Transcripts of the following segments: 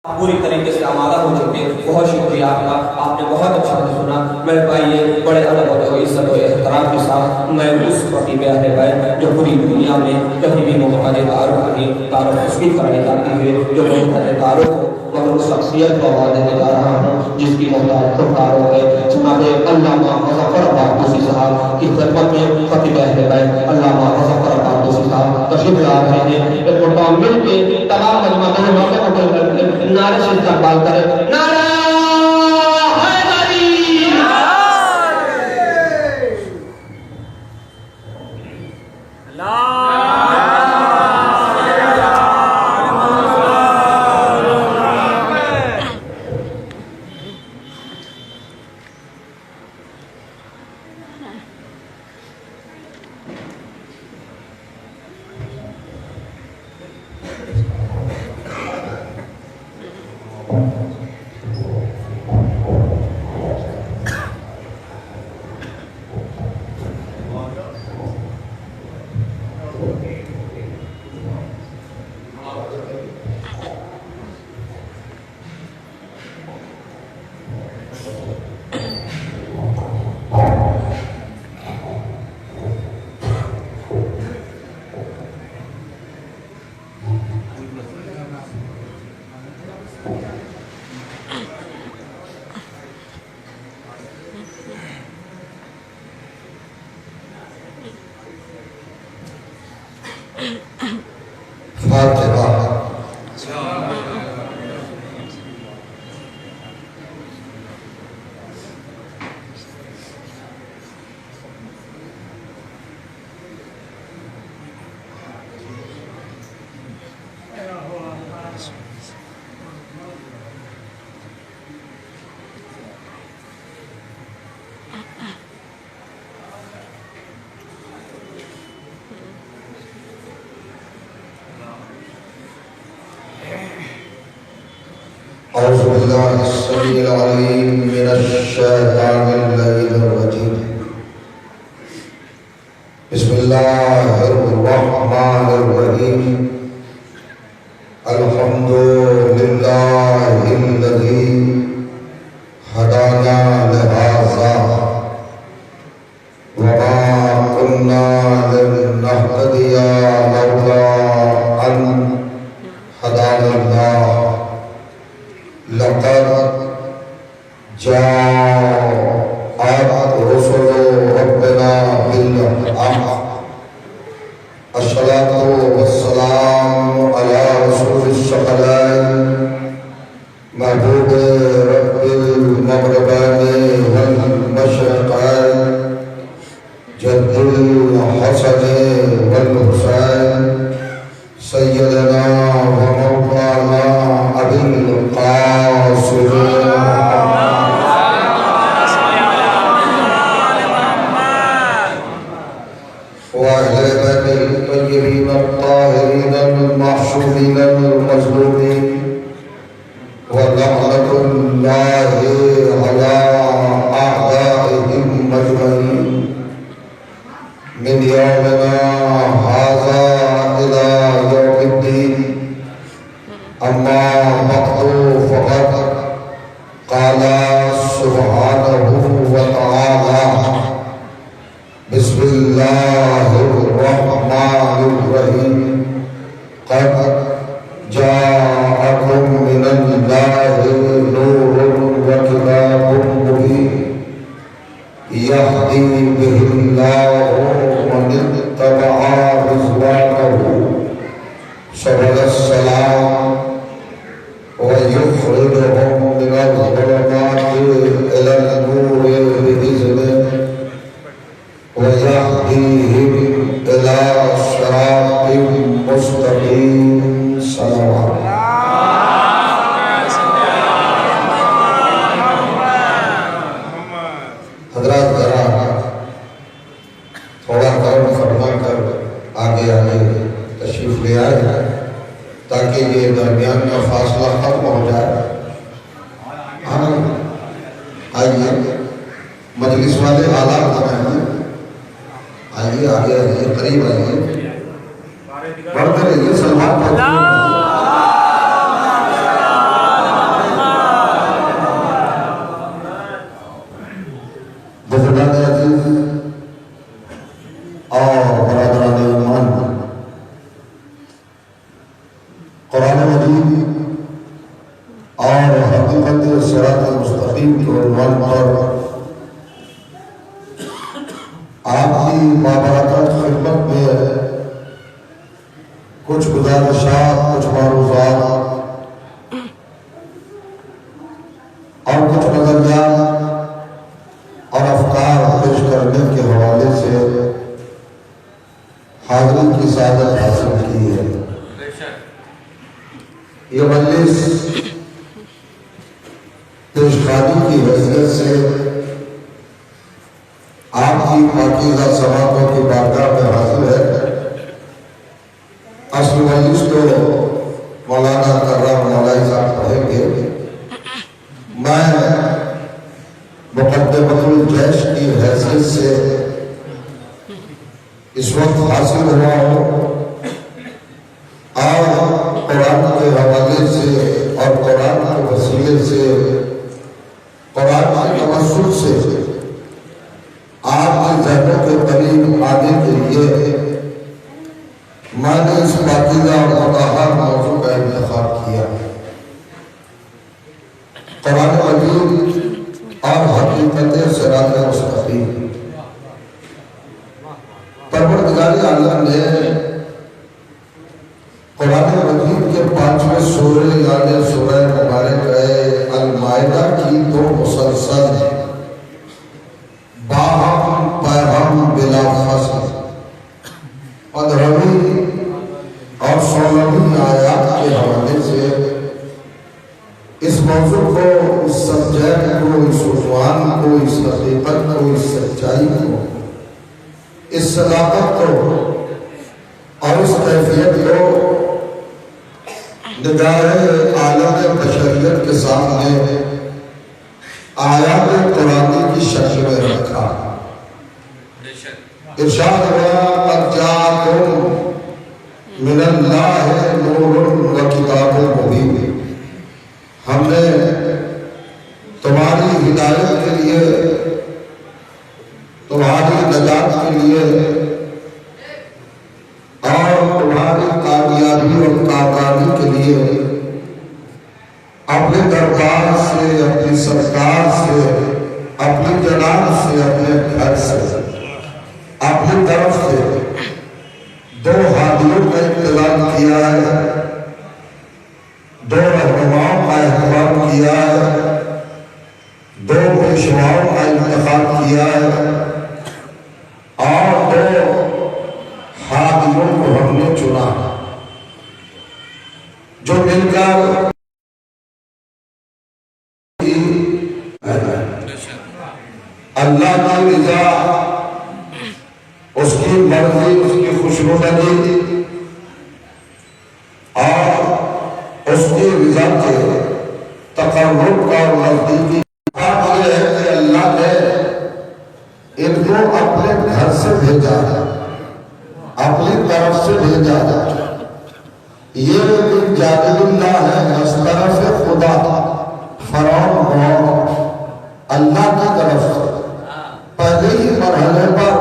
پوری طریقے سے آمادہ ہو چکے ہیں. بہت شکریہ آپ کا, آپ نے بہت اچھا سنا. میں بھائی یہ بڑے ادب و عزت و احترام کے ساتھ میں اس خطیب اہل بیت جو پوری دنیا میں کہیں بھی محمد تعارف نہیں تعارف اس کی کرائی جاتی ہے, جو محمد تعارف ہو مگر اس شخصیت کو آواز دینے جا رہا ہوں جس کی محتاج خود تعارف ہے. جناب علامہ مظفر عباسطوسی صاحب کی خدمت میں خطیب اہل بیت علامہ مظفر عباسطوسی صاحب تشریف لا رہے ہیں. ایک مرتبہ مل کے تمام مجمع میں موقع کو کر کے نعرے سے استقبال کریں. نعرہ حیدری أعوذ بالله السميع العليم من الشيطان اللعين الرجيم. بسم الله الرحمن الرحيم. الحمد لله الذي هدانا لهذا وما كنا لنهتدي لولا أن هدانا الله. لقد جاءت رسل ربنا بالحق. الصلاة والسلام على رسول الثقلين محبوب رب المغربين والمشرقين جد الحسن والحسين سيدنا ومولانا أبي القاسم وأهل بيته الطيبين الطاهرين المعصومين المظلومين ولعنة الله على أعدائهم أجمعين من يومنا هذا إلى يوم الدين. أما بعد فقد قال سبحانه وتعالى بسم الله الرحمن الرحيم. قد جاءكم من الله نور وكتاب مبين يهدي به الله من اتبع رضوانه سبل السلام ويخرجهم من الظلمات إلى النور بإذنه ويهديهم إلى صراط مستقيم. صلوات حضرات کرام تھوڑا کرم فرما کر آگے آگے تشریف لے آئے تاکہ یہ درمیان کا فاصلہ ختم ہو جائے. آئیے مجلس والے آلات بنائیے. آئیے آگے آئیے قریب آئیے پڑھتے رہیے سلمان پڑھتے مجید کے عنوان پر آپ کی بابرکت خدمت میں کچھ گزارشات، کچھ معروضات اور کچھ نظریات اور افکار پیش کرنے کے حوالے سے حاضرین کی سعادت حاصل کی ہے۔ یہ مجلس پیشخوانی کی حیثیت سے آپ کی پاکیزہ سماعتوں کی بارگاہ میں حاضر ہے۔ اصل مجلس تو مولانا کرام مولائی صاحب پڑھیں گے، میں مقدمۃ الجیش کی حیثیت سے اس وقت حاصل ہوا ہوں اور قرآن کے حوالے سے اور قرآن کے وسیلے سے، قرآن کے توسط سے آپ کے ذہنوں کے قریب آنے کے لیے میں نے اس پاکیزہ اور مطہر موضوع کا انتخاب کیا۔ قرآن مجید اور حقیقت صراط مستقیم۔ پروردگار عالم نے قرآن مجید کے 5ویں سورہ یعنی سورہ مبارک المائدہ کی 2 مسلسل باہم پیغام بلا فصل 15ویں اور 16ویں آیات کے حوالے سے اس موضوع کو، اس سبجیکٹ کو، اس عنوان کو، اس حقیقت کو، اس سچائی کو، اس صداقت کو اور اس کیفیت کو نگاہ عالم بشریت کے سامنے آیات قرآنی کی شکل میں رکھا۔ ارشاد ہوا قد جاءکم من اللہ نور و کتاب مبین۔ ہم نے تمہاری ہدایت کے لیے، تمہاری نجات کے لیے اور تمہاری کامیابی اور کامیابی کے لیے اپنے دربار سے، اپنی سرکار سے، اپنی جناب سے، اپنے گھر سے، اپنی طرف سے 2 ہادیوں کا انتظام کیا ہے، 2 رہنماؤں کا اہتمام کیا ہے، 2 پیشواؤں کا انتخاب کیا ہے اور 2 ہادیوں کو ہم نے چنا جو مل کر اللہ کی رضا، اس کی مرضی، اس کی خوشنودی اور اس کی رضا کے تقرب کا اور نزدیکی بات یہ ہے کہ اللہ نے ان کو اپنے گھر سے بھیجا، اپنی طرف سے بھیجا۔ یہ من جانب اللہ ہے، اس طرف خدا، فرعون اللہ کی طرف سے۔ پہلے ہی مرحلے پر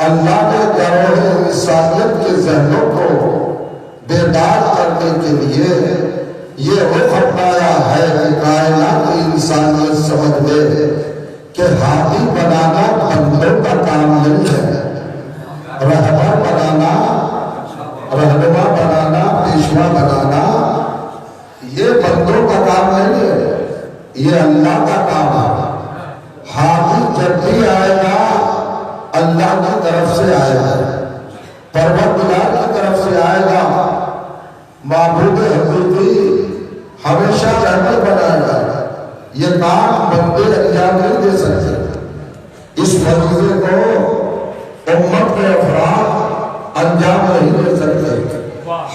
اللہ نے گروہ انسانیت کے ذہنوں کو بیدار کرنے کے لیے یہ رخ اپنایا ہے کہ کائنات انسانیت سمجھ لے کہ ہادی بنانا بندوں کا کام نہیں ہے، رہبر بنانا، رہنما بنانا، پیشوا بنانا یہ بندوں کا کام نہیں ہے، یہ اللہ کا کام ہے۔ ہادی جب بھی آئے گا اللہ کی طرف سے آئے گا، پروردگار کی طرف سے آئے گا، معبود حقیقی ہمیشہ رحمت بنائے گا۔ یہ کام بندے انجام نہیں دے سکتے، اس فریضے کو امت کے افراد انجام نہیں دے سکتے۔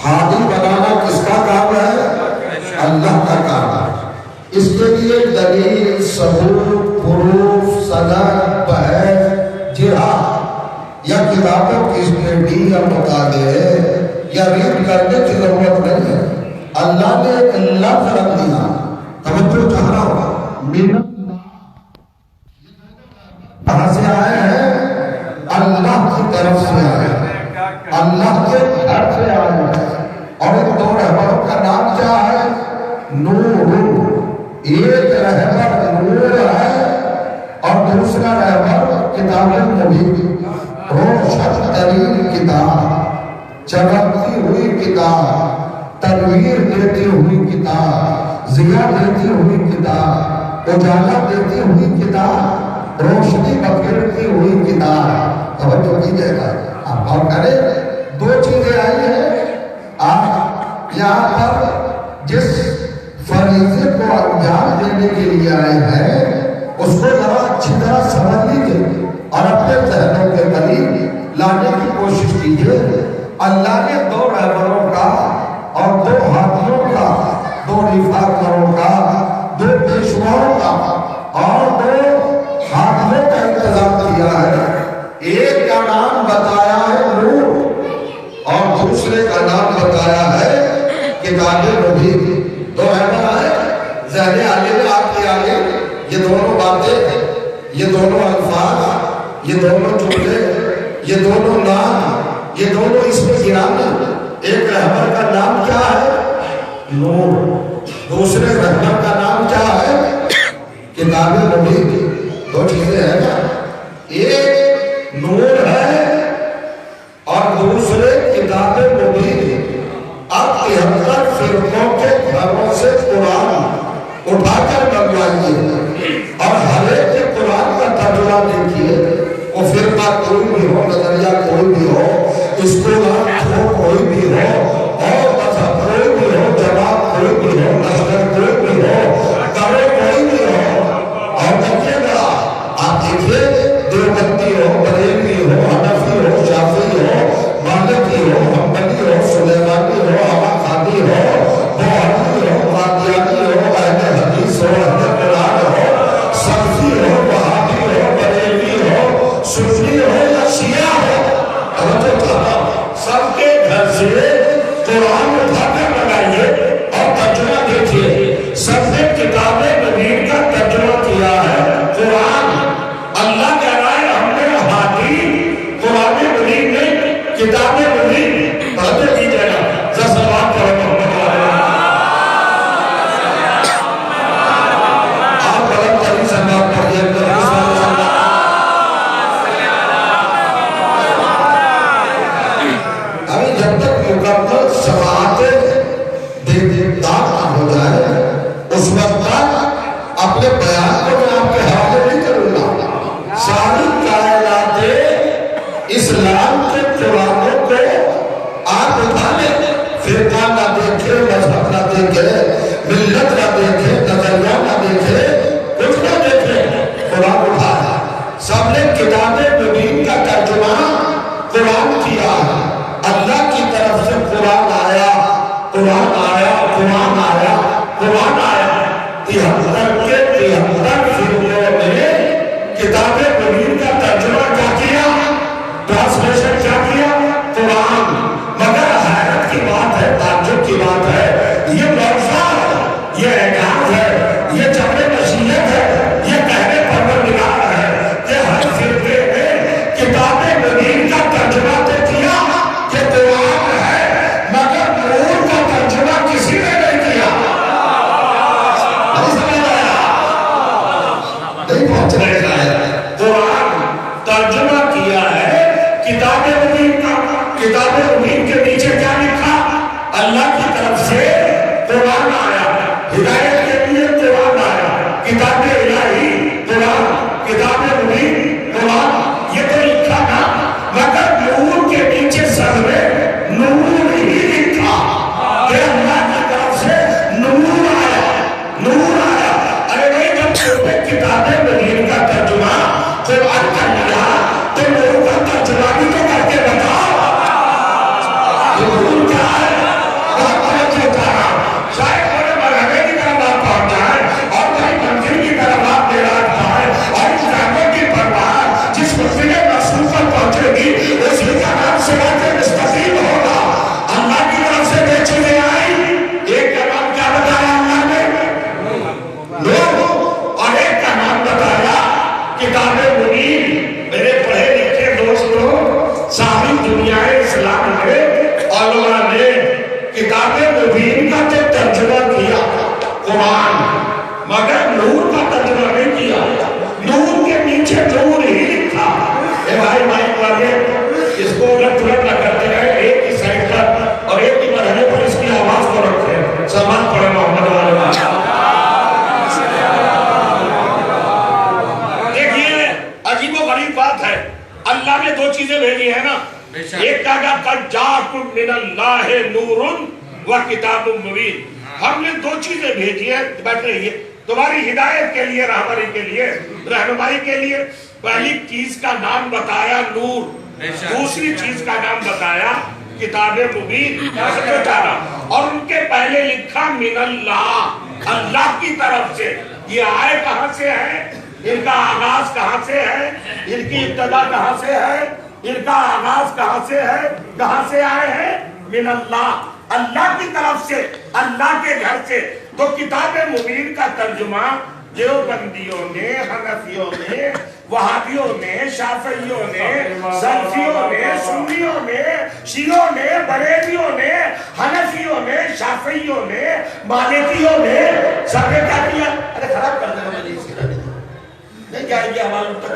ہادی بنانا کس کا کام ہے؟ اللہ کا کام ہے۔ اس کے لیے دلیل، ثبوت، پروف، سند، بحث، جہاد یا کتابوں کی اسٹڈی یا مطالعے یا ریڈ کرنے کی ضرورت نہیں ہے۔ اللہ نے ایک لفظ رکھ دیا، توجہ چاہنا ہوگا، کہاں سے آئے ہیں؟ اللہ کی طرف سے آئے ہیں، اللہ کے گھر سے آئے ہیں۔ اور ان 2 رہبروں کا نام کیا ہے؟ نور۔ ایک رہبر دوسرا رہبر کتاب مبین، روشن ترین کتاب، چمکتی ہوئی کتاب، تنویر دیتی ہوئی کتاب، ضیاء دیتی ہوئی کتاب، اجالا دیتی ہوئی کتاب، روشنی بکھیرتی ہوئی کتاب۔ توجہ کیجئے گا، آپ غور کریں، دو چیزیں آئی ہیں۔ آپ یہاں پر جس فریضے کو انجام دینے کے لیے آئے ہیں اس کو ذرا اچھی طرح سمجھ لیجیے اور اپنے ذہنوں کے قریب لانے کی کوشش کیجیے۔ اللہ نے دو رہبروں کا اور دو حاکموں کا، دو رفاقروں کا، دو پیشواؤں کا اور دو حاکموں کا انتظام کیا ہے۔ ایک کا نام بتایا ہے نور اور دوسرے کا نام بتایا ہے کتاب مبین۔ دو رہبر آئے، ذہن عالی میں آپ کے آگے یہ دونوں باتیں، یہ دونوں الفاظ، یہ دونوں جملے، یہ دونوں نام، یہ دونوں اسم گرامی۔ ایک رہبر کا نام کیا ہے؟ نور۔ دوسرے رہبر کا نام کیا ہے؟ کتاب مبین۔ دو چیزیں ہیں نا، ایک نور ہے اور دوسرے کتاب مبین۔ اب 73 فرقوں کے گھروں سے قرآن اٹھا کر منگوائیے اور ہر ایک کے قرآن کا ترجمہ دیکھیے۔ وہ فرقہ کوئی بھی ہو، نظریہ کوئی بھی ہو، اسکول کوئی بھی ہو، اور مذہب کوئی بھی ہو، جماعت کوئی بھی ہو، مذہب کوئی بھی ہو، کرے کوئی بھی ہو، اور دیکھیے گا، آپ دیکھیے دیوبندی ہو، بریلوی ہو، حنفی ہو، شافعی ہو، مالکی ہو، حنبلی ہو، سلیمانی ہو، حمادی ہو، بہاری ہو، قادیانی ہو، اہل حدیث ہو، اہل قرآن ہو، سلفی ہو، وہابی ہو، بریلوی ہو، سنی ہو یا شیعہ ہو، سب کے گھر سے قرآن اٹھا کر لگائیے اور ترجمہ دیکھیے۔ سب نے کتاب مبین کا ترجمہ کیا ہے قرآن۔ اللہ کہہ رہا ہے ہم نے ہادی قرآن مبین میں کتاب مبین پڑھتے کیجئے گا۔ جذبات کا آپ غلط کری سماعت پڑھئے ابھی جب تک مکمل سماعتیں دیدار نہ ہو جائے اس وقت تک اپنے بیان کو میں آپ کے حوالے نہیں کروں گا۔ ساری کائنات اسلام کے قرآنوں کو آپ اٹھا لیں، فرقہ نہ دیکھے، مذہب نہ دیکھے، ملت نہ دیکھے، نظریہ نہ دیکھے، کچھ نہ دیکھے، قرآن اٹھا ہے۔ سب نے کتاب مبین کا ترجمہ قرآن کیا ہے۔ اللہ کی طرف سے قرآن آیا، قرآن آیا، قرآن آیا، قرآن آیا۔ 73 کے 73 فرقوں نے کتاب مبین کا ترجمہ کیا کیا؟ ٹرانسلیشن کیا کیا؟ قرآن۔ مگر حیرت کی بات ہے، تعجب کی بات ہے، یہ معجزہ ہے، یہ اعجاز ہے، یہ جبر مشیت ہے، یہ کہنے پروردگار ہے کہ ہر فرقے نے کتاب مبین کا ترجمہ تو کیا کہ قرآن ہے، مگر نور کا ترجمہ کسی نے نہیں کیا۔ نہیں سمجھ آیا؟ نہیں پہنچ رہے ہیں۔ قرآن ترجمہ کیا ہے کتاب مبین کا۔ کتاب مبین کے نیچے کیا لکھا؟ اللہ کی طرف سے قرآن آیا، ہدایت کے لیے قرآن آیا، کتاب الہی قرآن، کتاب مبین قرآن، یہ تو لکھا نا، مگر نور کے نیچے سر میں نور ہی لکھا کہ اللہ کی طرف سے نور آیا، نور آیا۔ ارے نہیں، جب چھوٹے کتاب مبین کا ترجمہ قرآن کر لیا تو نور کا ترجمہ بھی تو کر کے بتاؤ۔ یہ نور کیا ہے؟ بہت بہت چیتا ہے، شاید بڑے مرحبے کی طرف آپ پہنچ جائیں اور کئی منزل کی طرف آپ میراج پائیں اور اس جانوں کی پرواز جس منزل محسوس پر پہنچے گی اسی کا نام صراط مستقیم ہوگا۔ اللہ کی طرف سے جو چیزیں آئی، ایک کا نام کیا بتایا اللہ نے؟ نور، اور ایک کا نام بتایا کتاب مبین۔ میرے پڑھے لکھے دوستوں، ساری دنیا اسلام میں علماء نے کتاب مبین کا تو ترجمہ کیا قرآن، مگر نور کا ترجمہ نہیں کیا۔ نور کے نیچے किताब मुबीन। हमने दो चीजें भेजी हैं, बैठ रही है तुम्हारी हिदायत के लिए, रहबरी के लिए, रहनुमाई के लिए। पहली चीज का नाम बताया नूर, दूसरी चीज का नाम बताया किताब मुबीन, और उनके पहले लिखा मिनल्लाह, अल्लाह की तरफ से। ये आए कहां से है, इनका आगाज कहां से है, इनकी इब्तदा कहां से है, इनका आगाज कहां से है, कहां से आए हैं? मिनल्लाह, अल्लाह की तरफ से, अल्लाह के घर से। तो किताब मुबीन का तर्जुमा देवबंदियों ने, हनफियों ने, वहाबियों ने, शाफियों ने, सल्फियों ने, सुन्नियों ने, शियों ने, बरेलियों ने, हनफियों ने, शाफियों ने, मालिकियों ने सबने क्या किया? अरे खराब कर देना मुझे इसकी नहीं जाएगी हमारे तक,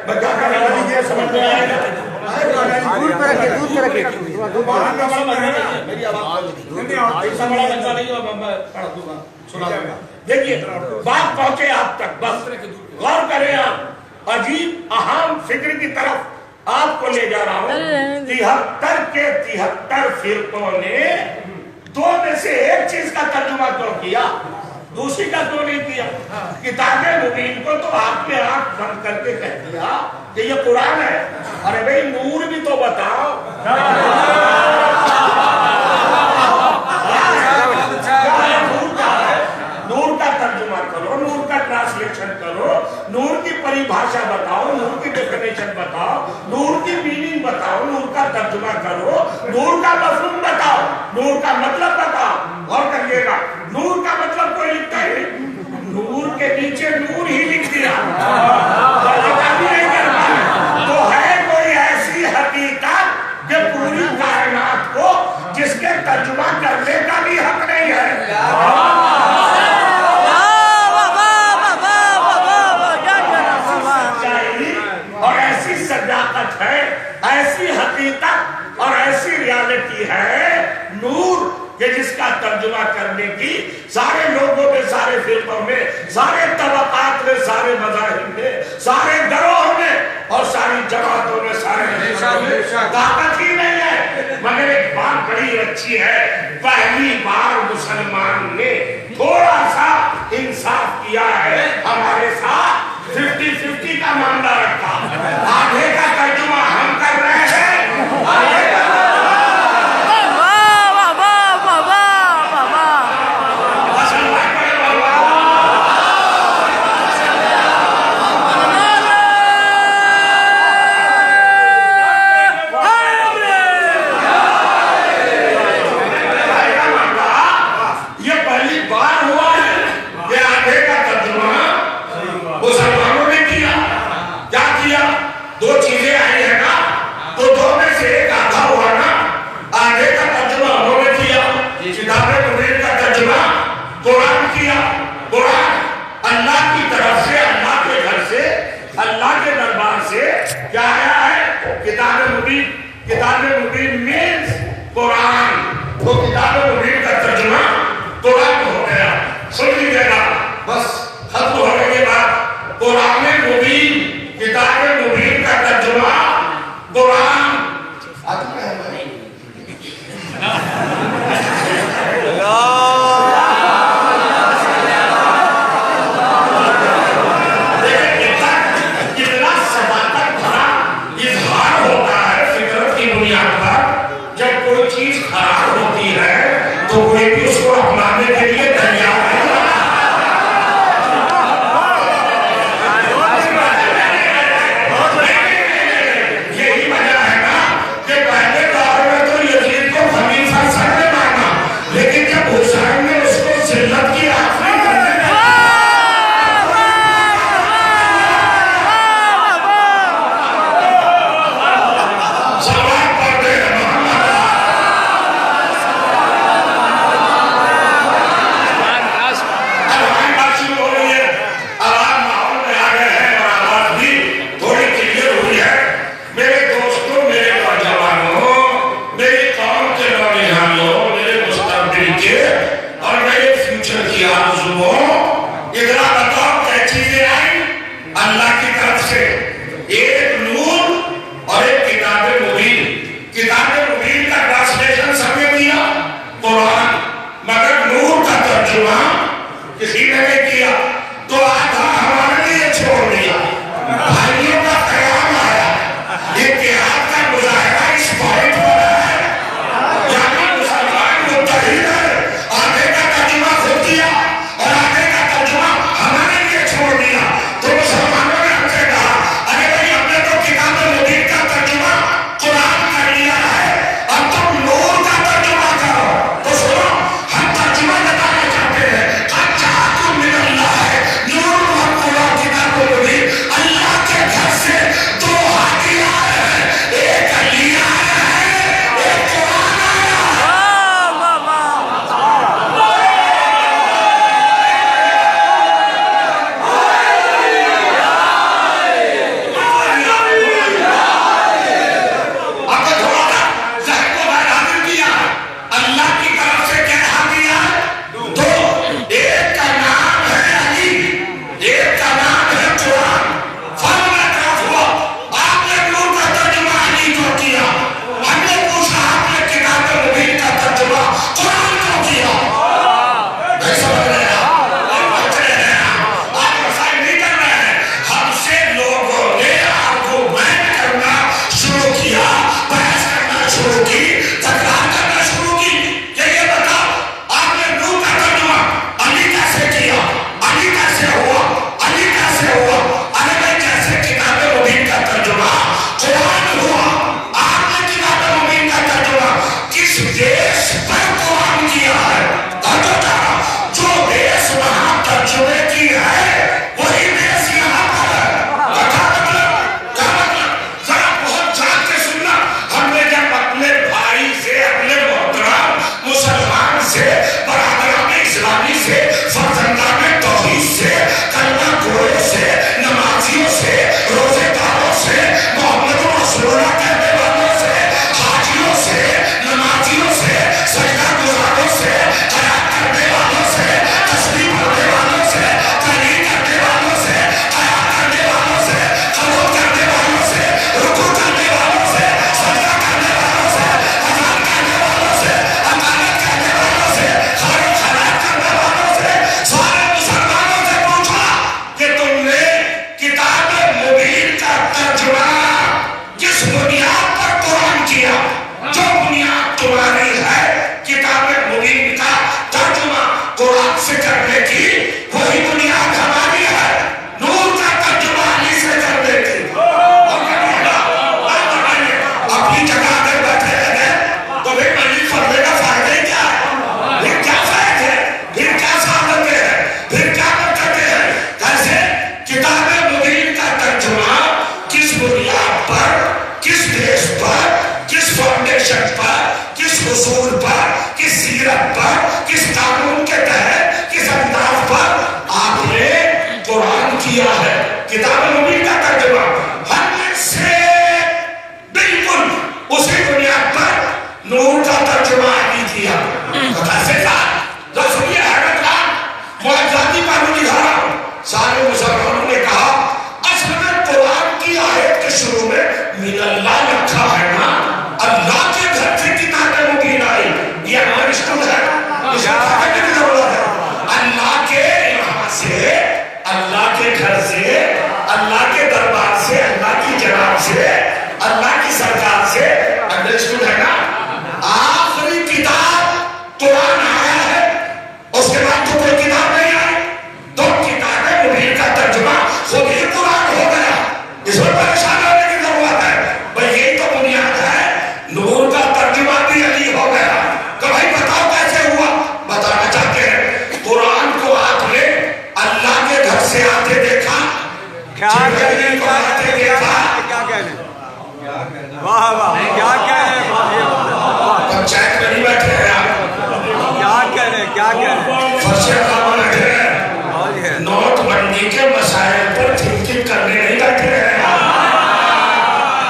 बच्चा का लीजिए, समझ में आएगा। दूर पर रखिए, दूर पर रखिए, मेरी आवाज ऐसा बड़ा बच्चा नहीं हो, मैं पढ़ दूंगा, सुना दूंगा। देखिए बात पहुंचे आप तक, बस गौर करें आप। अजीब अहम फिक्र की तरफ आपको ले जा रहा हूं। 73 के 73 फिरकों ने दो में से एक चीज का तर्जुमा क्यों किया, दूसरी का क्यों नहीं किया? किताब मुबीन को तो आपने आंख बंद करके कह दिया कि ये कुरान है। अरे भाई नूर भी तो बताओ। नूर का तर्जुमा करो, नूर का ट्रांसलेशन करो, नूर की परिभाषा बताओ, नूर की डेफिनेशन बताओ, नूर की मीनिंग बताओ, नूर का तर्जुमा करो, नूर का मफहूम बताओ, नूर का मतलब बताओ। और करिएगा, नूर का मतलब कोई लिखता है, नूर के नीचे नूर ही लिख दिया, तो है कोई ऐसी हकीकत जो पूरी कायनात को जिसके तर्जुमा करने का भी हक नहीं है। और ऐसी सजाकत है, ऐसी हकीकत और ऐसी रियलिटी है नूर कि जिसका तर्जुमा करने की सारे लोगों में, सारे फिरकों में, सारे तबकात में, सारे मज़ाहिब में, सारे गरोह में और सारी जमातों में, सारे ताकत ही नहीं है। मगर एक बात बड़ी अच्छी है, पहली बार मुसलमान ने थोड़ा सा इंसाफ किया है, हमारे साथ 50-50 का मामला रखा। आधे का तर्जुमा हम कर रहे हैं, आधे का किताब मुबीन मीन्स कुरान। तो किताब मुबीन का तर्जुमा कुरान हो गया। सुन लीजिएगा, बस खत्म होने के बाद कुरान मुबीन, किताब मुबीन का तर्जुमा कुरान। तो कोई भी उसको अपनाने के लिए तैयार है। यही वजह है ना कि पहले दौर में तो यजीद को खलीफा सर ने माना, लेकिन जब हुसैन ने उसको जिल्लत की आखिरी किसी ने नहीं किया तो आधा हमारे लिए छोड़ दिया। भाइयों का कयाम आया, इतिहास का मुजाहिरा इस पॉइंट पर है, यानी मुसलमान मुत्तहिद है। आधे का तर्जुमा खुद किया और आधे का तर्जुमा हमारे लिए छोड़ दिया। तो मुसलमानों ने हमसे कहा, अरे भाई हमने तो किताब मुबीन का तर्जुमा कुरान कर लिया है, अब तुम नूर का तर्जुमा करो। तो सुनो, हम तर्जुमा बताना चाहते हैं। अच्छा तुम मिनल्लाह है नूर वक़ुरा किताब मुबीन, अल्लाह के घर से दो हाथी आए हैं, एक अली आया है, एक कुरान आया है। अब तो थोड़ा सा ज़हन को बहादुर किया। अल्लाह की तरफ से क्या हाथी आए? दो, एक का नाम है अली, एक का नाम है कुरान। फर्क हुआ, आपने नूर का तर्जुमा अली को किया, हमने पूछा आपने किताब मुबीन का तर्जुमा कुरान को किया। नहीं समझ रहे आप? बच्चे हैं आप मसाइल नहीं कर रहे हैं। हमसे लोगों ने आर्गुमेंट करना शुरू किया, बहस करना शुरू की, तकरार करना शुरू की। ये बताओ, आपने नूर का तर्जुमा अली कैसे किया, अली कैसे हुआ, अली कैसे हुआ? अरे भाई जैसे किताब मुबीन का तर्जुमा कुरान हुआ, आपने किताब मुबीन का तर्जुमा किस देश पर कुरान किया है? जो देश वहां तर्जुमे की है वही देश यहाँ पर है। क्या मतलब? जरा बहुत जान के सुनना। हमने जब अपने भाई से, अपने मोहतरम मुसलमान से, बरादरान इस्लामी से, फर्जंदान तौहीद से, कलमा गोए से, नमाजियों से, रोजेदारों से, मोहम्मद रसूलुल्लाह कहने वालों से, हाजियों से, नमाजियों से, सजदा गुजारों से, क़याम करने वालों से, तस्बीह पढ़ने वालों से, तहलील करने वालों से, क़याम करने वालों से, क़नूत करने वालों से, रुकू करने वालों से, सजदा करने वालों से, अज़ान करने वालों से, अक़ामत करने वालों से, खैर खैरात करने वालों से, सारे मुसलमानों से पूछा कि तुमने किताब मुबीन का तर्जुमा किस बुनियाद पर कुरान किया? जो बुनियाद तुम्हारी है किताब मुबीन का तर्जुमा कुरान से करने की, वही बुनियाद हमारी है नूर का तर्जुमा अली से करने की। और कहिएगा, आप बताइए, अपनी जगह अगर बैठे रहे तो फिर अली पढ़ने का फायदा ही क्या है? फिर क्या फायदे है? फिर क्या सामने है? फिर क्या करते हैं? कैसे किताब मुबीन का तर्जुमा किस बुनियाद पर, किस देश पर, किस फाउंडेशन पर, किस उसूल पर, किस सीरत पर, किस कानून के तहत, किस अंदाज पर आपने कुरान किया है? किताब मुबीन का तर्जुमा हमने से बिल्कुल उसी बुनियाद पर नूर का तर्जुमा अली किया। तो कैसे था? तो सुनिए हैरत का मुआज़ाती कानून दिखा रहा हूं। सारे मुसलमानों ने कहा, असल में कुरान की आयत के शुरू में मिनल्लाह लिखा है ना, अल्लाह के घर से किताब मुबीन आई। ये हमारी स्टूड है, इसको कहने की जरूरत है। अल्लाह के यहाँ से, अल्लाह के घर से, अल्लाह के दरबार से, अल्लाह की जनाब से, अल्लाह की सरकार से, अंडरस्टूड है ना? आखिरी किताब कुरान आया है, उसके बाद तो कोई किताब नहीं आई। तो किताब मुबीन का तर्जुमा खुद ही कुरान हो गया। इसमें परेशान होने की जरूरत है? भाई यही तो बुनियाद है। नूर का तर्जुमा भी अली हो गया। तो भाई बताओ कैसे हुआ? बताना चाहते हैं। कुरान को आपने अल्लाह के घर से आते देखा, जिब्रील को आते देखा। वाह वाह, क्या कह रहे हैं? पंचायत में नहीं बैठे हैं आप, क्या कह रहे हैं? क्या कह रहे हैं? फर्श पर बैठे हैं। और ये नोटबंदी के मसाइल पर थिंकिंग करने नहीं बैठे हैं आप,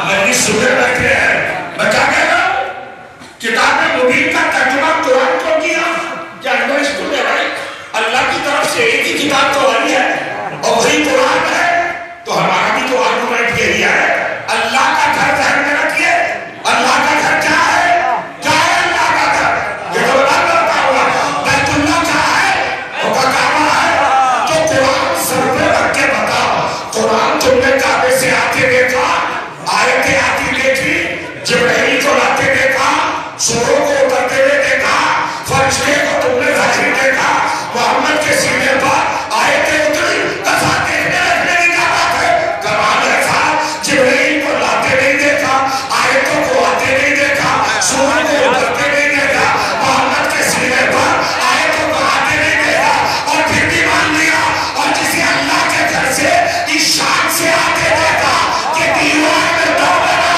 मजलिस सुनने बैठे हैं। मैं क्या कह रहा हूं? किताब मुबीन का तर्जुमा कुरान को किया। क्या अंडरस्टूड है भाई? अल्लाह की तरफ से एक ही किताब तो आई है और वही कुरान है। तो हमारा भी तो आर्गुमेंट यही है। अल्लाह का घर ध्यान में रखिए। अल्लाह का घर क्या है? क्या है अल्लाह का घर? ये तो बता होगा। बैतुल्लाह क्या है? और काबा है। आयतें आती देखी, जिब्राइल को लाते देखा, सूरों को उतरते हुए देखा, फरिश्ते को तुमने हाजिर देखा, मोहम्मद के सीने पर आयतें उतरी, कथा देखने रखने की क्या बात है? कमाल है साहब, जिब्राइल को लाते नहीं देखा, आयतों को आते नहीं देखा, सूरों को उतरते नहीं देखा, मोहम्मद के सीने पर आयतों को आते नहीं देखा, और फिर भी मान लिया, और जिसे अल्लाह के घर से इस शान से आते देखा कि दीवार में दो बना।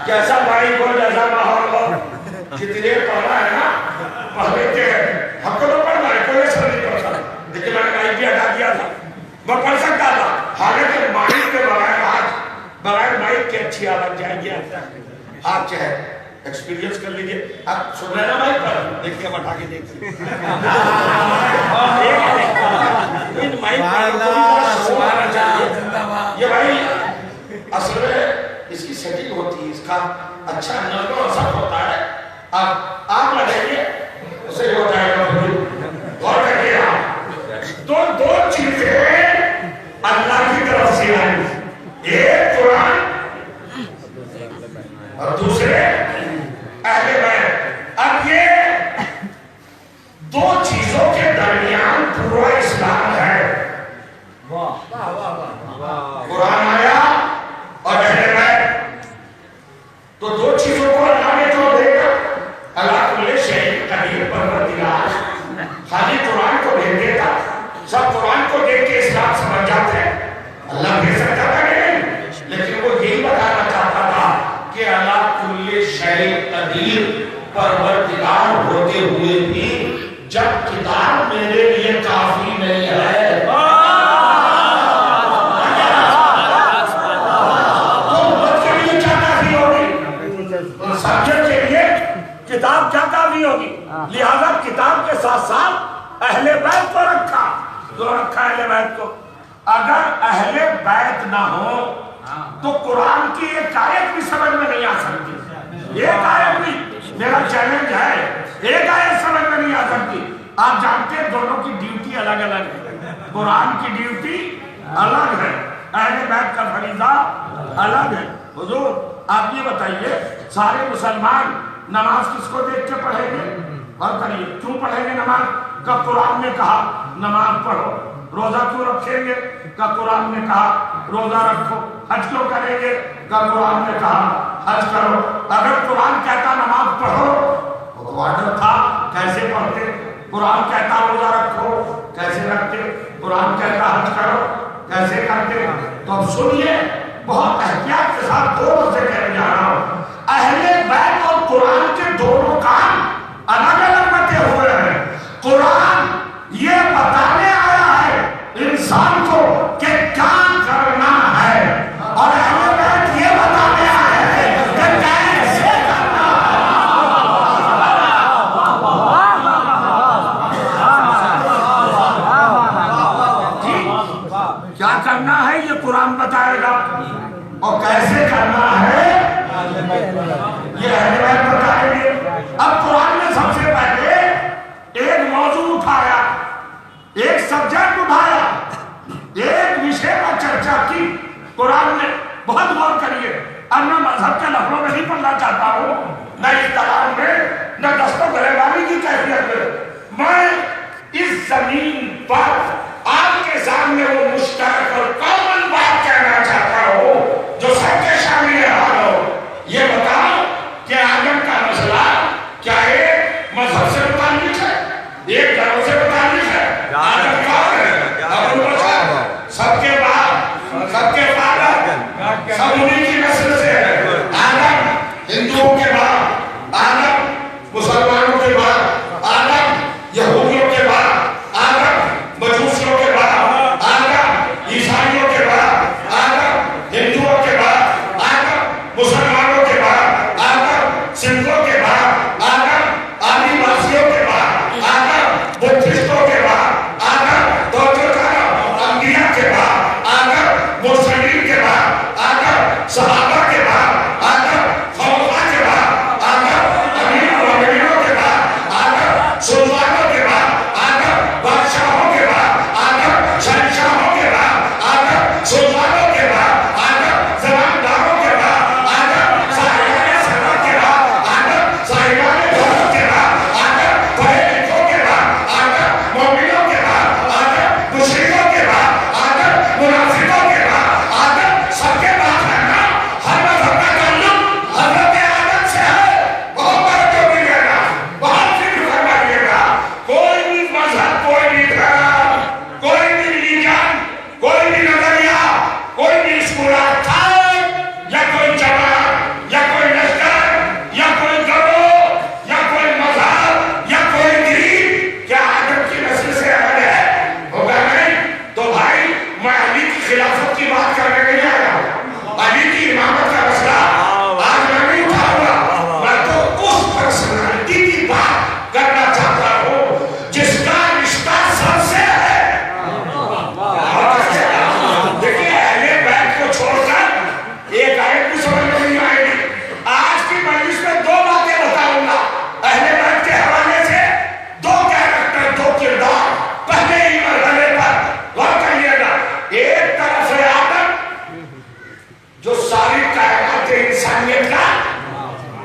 जैसा भाई को जैसा माहौल हो जितने पढ़ा है ना पहले के हमको तो पढ़ना है कोई असर नहीं पड़ता लेकिन मैंने माइक भी हटा दिया था मैं पढ़ सकता था हालांकि माइक के बगैर आज बगैर माइक के अच्छी आवाज जाएगी आज चाहे एक्सपीरियंस कर लीजिए। अब सुनैना भाई पर देखिए, अब हटा के देखिए इन माइक पर सुनाना चाहिए। ये भाई असल में इसकी सेटिंग होती है, इसका अच्छा नजर असर होता है। अब आप लगाइए, उसे हो जाएगा। गौर करिए आप, तो दो चीजें अल्लाह की तरफ से आई, एक कुरान और दूसरे अहले बैत। अब ये दो चीजों के दरमियान पूरा इस्लाम है। कुरान आया और अहले बैत, तो दो चीजों को अल्लाह ने जो देगा, अल्लाह कुल्ले शै कदीर परवरदिगार खाली कुरान को भेज देता, सब कुरान को देख के इस्लाम समझ जाते हैं। अल्लाह भेज सकता था नहीं, लेकिन वो यही बताना चाहता था कि अल्लाह कुल्ले शै कदीर परवरदिगार होते हुए भी जब किताब मेरे लिए काफी नहीं है, तो उम्मत के लिए क्या काफी होगी? सब्जेक्ट के लिए किताब क्या काफी होगी? लिहाजा किताब के साथ साथ अहले बैत को रखा, जो रखा अहले बैत को। अगर अहले बैत ना हो तो कुरान की एक आयत भी समझ में नहीं आ सकती। एक आयत भी, मेरा चैलेंज है, एक आयत समझ में नहीं आ सकती। आप जानते हैं दोनों की ड्यूटी अलग अलग है। कुरान की ड्यूटी अलग है, अहले बैत का फरीज़ा अलग है। हुजूर आप ये बताइए, सारे मुसलमान नमाज किसको देख के पढ़ेंगे? और करिए, क्यों पढ़ेंगे नमाज? का कुरान ने कहा नमाज पढ़ो। रोजा क्यों रखेंगे? का कुरान ने कहा रोजा रखो। हज क्यों करेंगे? का कुरान ने कहा हज करो। अगर कुरान कहता नमाज पढ़ो तो ऑर्डर था, कैसे पढ़ते? कुरान कहता रोजा रखो, कैसे रखते? कुरान कहता हज करो, कैसे करते? तो अब सुनिए, बहुत एहतियात के साथ दो से कहने जा रहा हूं। अहले बैत और कुरान के दोनों काम अलग अलग बटे हुए हैं। कुरान ये बताने आया है इंसान को कि क्या करना है, और अहले बैत ये बताने आया है कि कैसे करना है। क्या करना है ये कुरान बताएगा, और कैसे करना है ये अहले बैत बताएंगे। अब कुरान ने सबसे पहले एक मौजू उठाया, एक सब्जेक्ट उठाया, एक विषय पर चर्चा की। कुरान ने बहुत गौर करिए, अब मैं मजहब के लफड़ों में नहीं पढ़ना चाहता हूँ, न इख्तिलाफ में, न दस्तों गिरफ्तारी की कैफियत में। मैं इस जमीन पर आपके सामने वो मुश्तरक और कॉमन बात कहना चाहता हूँ जो सबके सामने हाल हो। ये बताओ कि आदम का मसला क्या एक मजहब से मुताल्लिक है, एक धर्म से मुताल्लिक है? आदम कौन है? अबुल बशर, सबके बाप, सबके फादर, सब उन्हीं की नस्ल से है। आदम हिंदुओं के बाप, आदम मुसलमानों के बाप, आदम यहूदियों के बाप, आदम मजूसियों के बाप, आदम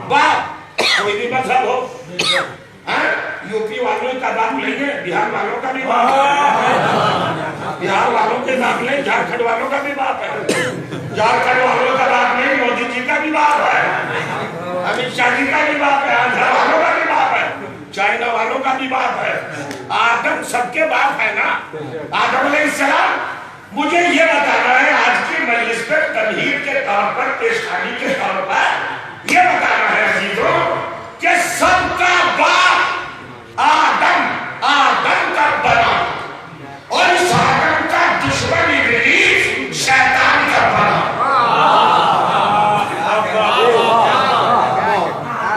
बाप कोई भी मजहब हो, यूपी वालों का बाप लेंगे, बिहार वालों का भी बाप है, बिहार वालों के बाप लें, झारखंड वालों का भी बाप है, झारखंड वालों का बाप नहीं, मोदी जी का भी बाप है, अमित शाह जी का भी बाप है, आंध्र वालों का भी बाप है, चाइना वालों का भी बाप है, आदम सबके बाप है ना, आदम अलैहिस्सलाम। मुझे ये बताना है आज की मजलिस पर तमहीद के तौर पर, पेशखानी के तौर पर ये बताना है अजीजों कि सबका बाप आदम, आदम का बना, और इस आदम का दुश्मन इब्लीस शैतान का बना।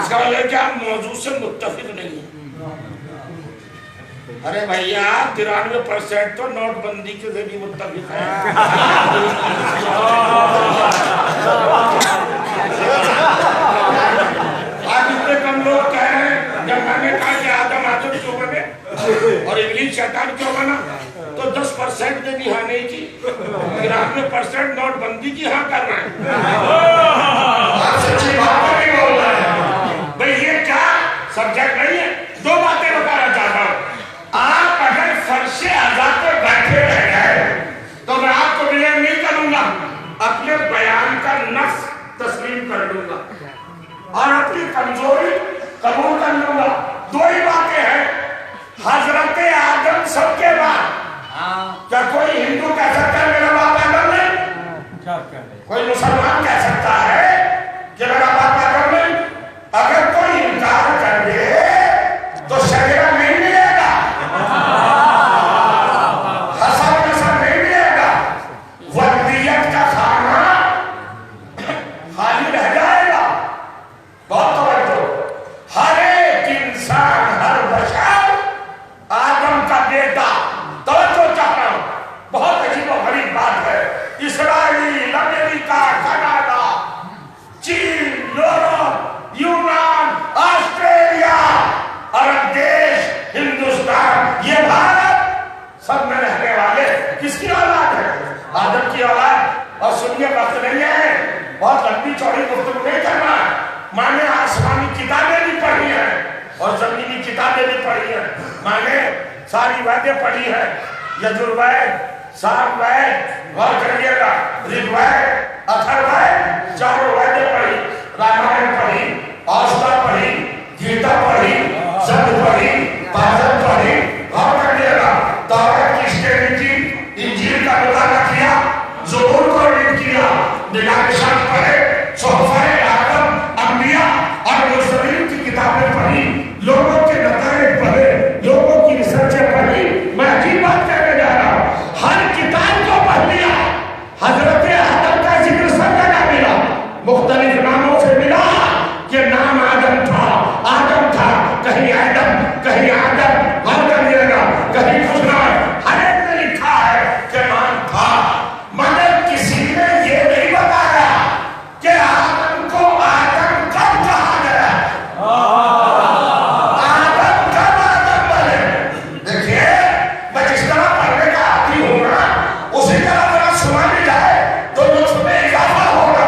इसका मतलब क्या मौजूद से मुत्तफिक नहीं है? अरे भैया 93% तो नोटबंदी के से भी मुत्तफिक है। आज इतने कम लोग कह रहे हैं, जब मैंने कहा कि आदम आदम क्यों बने और इब्लीस शैतान क्यों बना, तो 10% ने भी हाँ नहीं की, 93% नोटबंदी की हाँ कर रहे हैं। सच्ची बात नहीं बोल रहे हैं भाई, ये क्या सब्जेक्ट नहीं है। दो बातें बताना चाहता हूँ। आप अगर फर्शे आजाद पे बैठे रह गए तो मैं आपको विनय नहीं करूंगा, अपने बयान का नफ्स तस्लीम कर लूंगा और अपनी कमजोरी कबूल कर लूंगा। दो ही बातें हैं, हजरत आदम सबके बाद। क्या कोई हिंदू कह सकता है मेरा बाप आदम नहीं? कोई मुसलमान कह सकता है कि मेरा बाप आदम नहीं? अगर कोई इनकार कर दे तो शरीरा नहीं मिलेगा, हसन नसर नहीं मिलेगा, वल्दियत का खाना खाली रह जाएगा। बहुत तवज्जो, हर एक इंसान, हर बशर आदम का बेटा। तवज्जो चाहता हूं, बहुत अजीब और गरीब बात है। इसराइल, अमेरिका, कनाडा, चीन, यूरोप, यूनान, ऑस्ट्रेलिया, अरब देश, हिंदुस्तान, ये भारत, सब में रहने वाले किसकी औलाद है? आदम की औलाद। और सुनिए, वक्त नहीं है, बहुत लंबी चौड़ी गुफ्तगू नहीं करना। माने आसमानी किताबें भी पढ़ी है और जमीनी किताबें भी पढ़ी है, माने सारी वेदें पढ़ी है, यजुर्वेद, सामवेद, गौर करिएगा, ऋग्वेद, अथर्ववेद, चारों वेदें पढ़ी, रामायण पढ़ी, औषधा पढ़ी, गीता पढ़ी, संत पढ़ी, भागवत पढ़ी, गौर करिएगा, तौरात की स्टडी की, इंजील का मुताला किया, ज़बूर को रीड किया, निगाह-निशान पढ़े, सोहफ़े आदम, अंबिया और मुरसलीन की किताबें पढ़ी, लोगों के नताए पढ़े, लोगों की रिसर्चें पढ़ी। मैं अजीब बात कहने जा रहा हूँ, हर किताब को पढ़ लिया, हजरत आदम का जिक्र सब जगह मिला, मुख्तलिफ नामों से मिला कि नाम आदम था, कहीं आदम, कहीं आदम, गौर करिएगा, कहीं खुदा, हर एक ने लिखा है कि नाम था, मगर किसी ने ये नहीं बताया कि आदम को आदम कब कहा गया, आदम कब आदम बने। देखिए, मैं जिस तरह पढ़ने का आदमी हूँ ना, उसी तरह अगर सुना भी जाए तो लुत्फ में इजाफा होगा।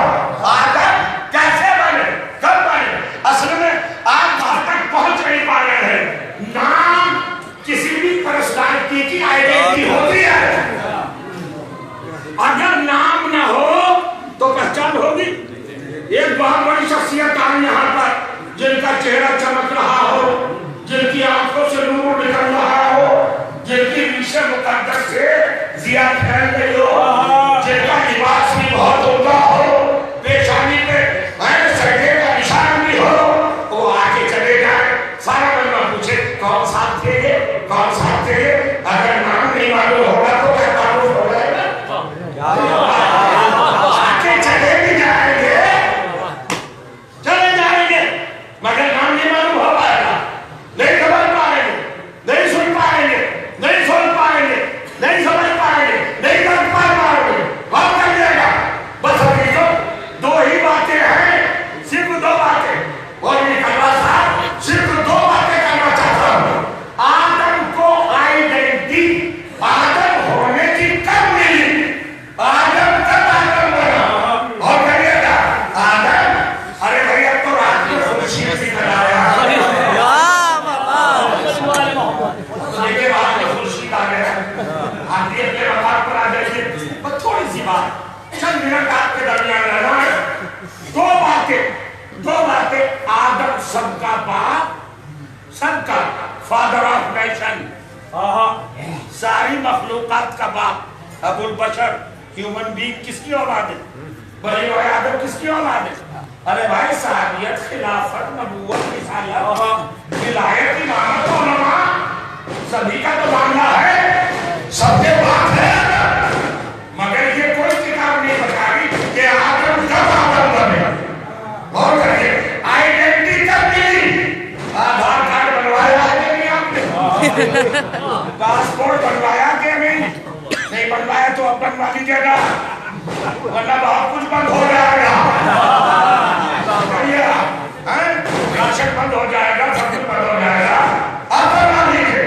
आदम कैसे बने, कब बने? असल में आप वहां तक पहुंच नहीं पा रहे हैं। नाम किसी भी पर्सनालिटी की आइडेंटिटी होती है, अगर नाम ना हो तो पहचान होगी। एक बहुत बड़ी शख्सियत आई यहाँ पर, जिनका चेहरा चमक रहा हो, जिनकी आंखों से नूर निकल रहा हो, जिनकी रीशे मुकद्दस से जिया फैल गई हो, जिनका लिबास भी बहुत उम्दा हो, पेशानी पे सजदे का निशान भी हो, वो आगे चले जाए, सारा बंदा पूछे कौन साथ थे ये, कौन साथ थे ये। अगर नाम नहीं मालूम होगा तो क्या तारुफ हो जाएगा? आगे चले भी जाएंगे, चले जाएंगे, मगर नाम नहीं मालूम हो पाएगा, नहीं समझ पाएंगे, नहीं सुन पाएंगे, नहीं सुन पाएंगे, नहीं समझ पाएंगे, नहीं कर पाएंगे। बात करिएगा, बस अभी तो दो ही बातें हैं, सिर्फ दो बातें। और ये करवा साहब सिर्फ दो बातें करना चाहता हूँ। आदम को आइडेंटिटी, आदम होने की कब मिली, आदम कब आदम बना। और करिएगा आदम, अरे भैया तो रात में खुर्शीद भी बनाया। उसके बाद में खुर्शीद आ गया। आप ये अपने मकाम पर आ जाइए। बस थोड़ी सी बात, चंद मिनट आपके दरमियान रहना है। दो बातें। आदम सबका बाप, सबका फादर ऑफ नेशन, सारी मखलूकात का बाप, अबुल बशर, ह्यूमन बीइंग किसकी औलाद है? बनी हुए आदम किसकी औलाद है? अरे भाई साहबियत, खिलाफत, नबूवत, रिसालत, विलायत, इमामत, उलमा, सभी का तो मामला है, सबके बात है। मगर ये कोई किताब नहीं बता रही कि आदम कब आदम बने और कहिए आइडेंटिटी कब मिली। आधार कार्ड बनवाया है कि नहीं आपने? पासपोर्ट बनवाया कि नहीं बनवाया तो अब बनवा लीजिएगा, वरना बहुत कुछ बंद हो जाएगा। राशन बंद हो जाएगा, सब कुछ बंद हो जाएगा। अब बनवा लीजिए।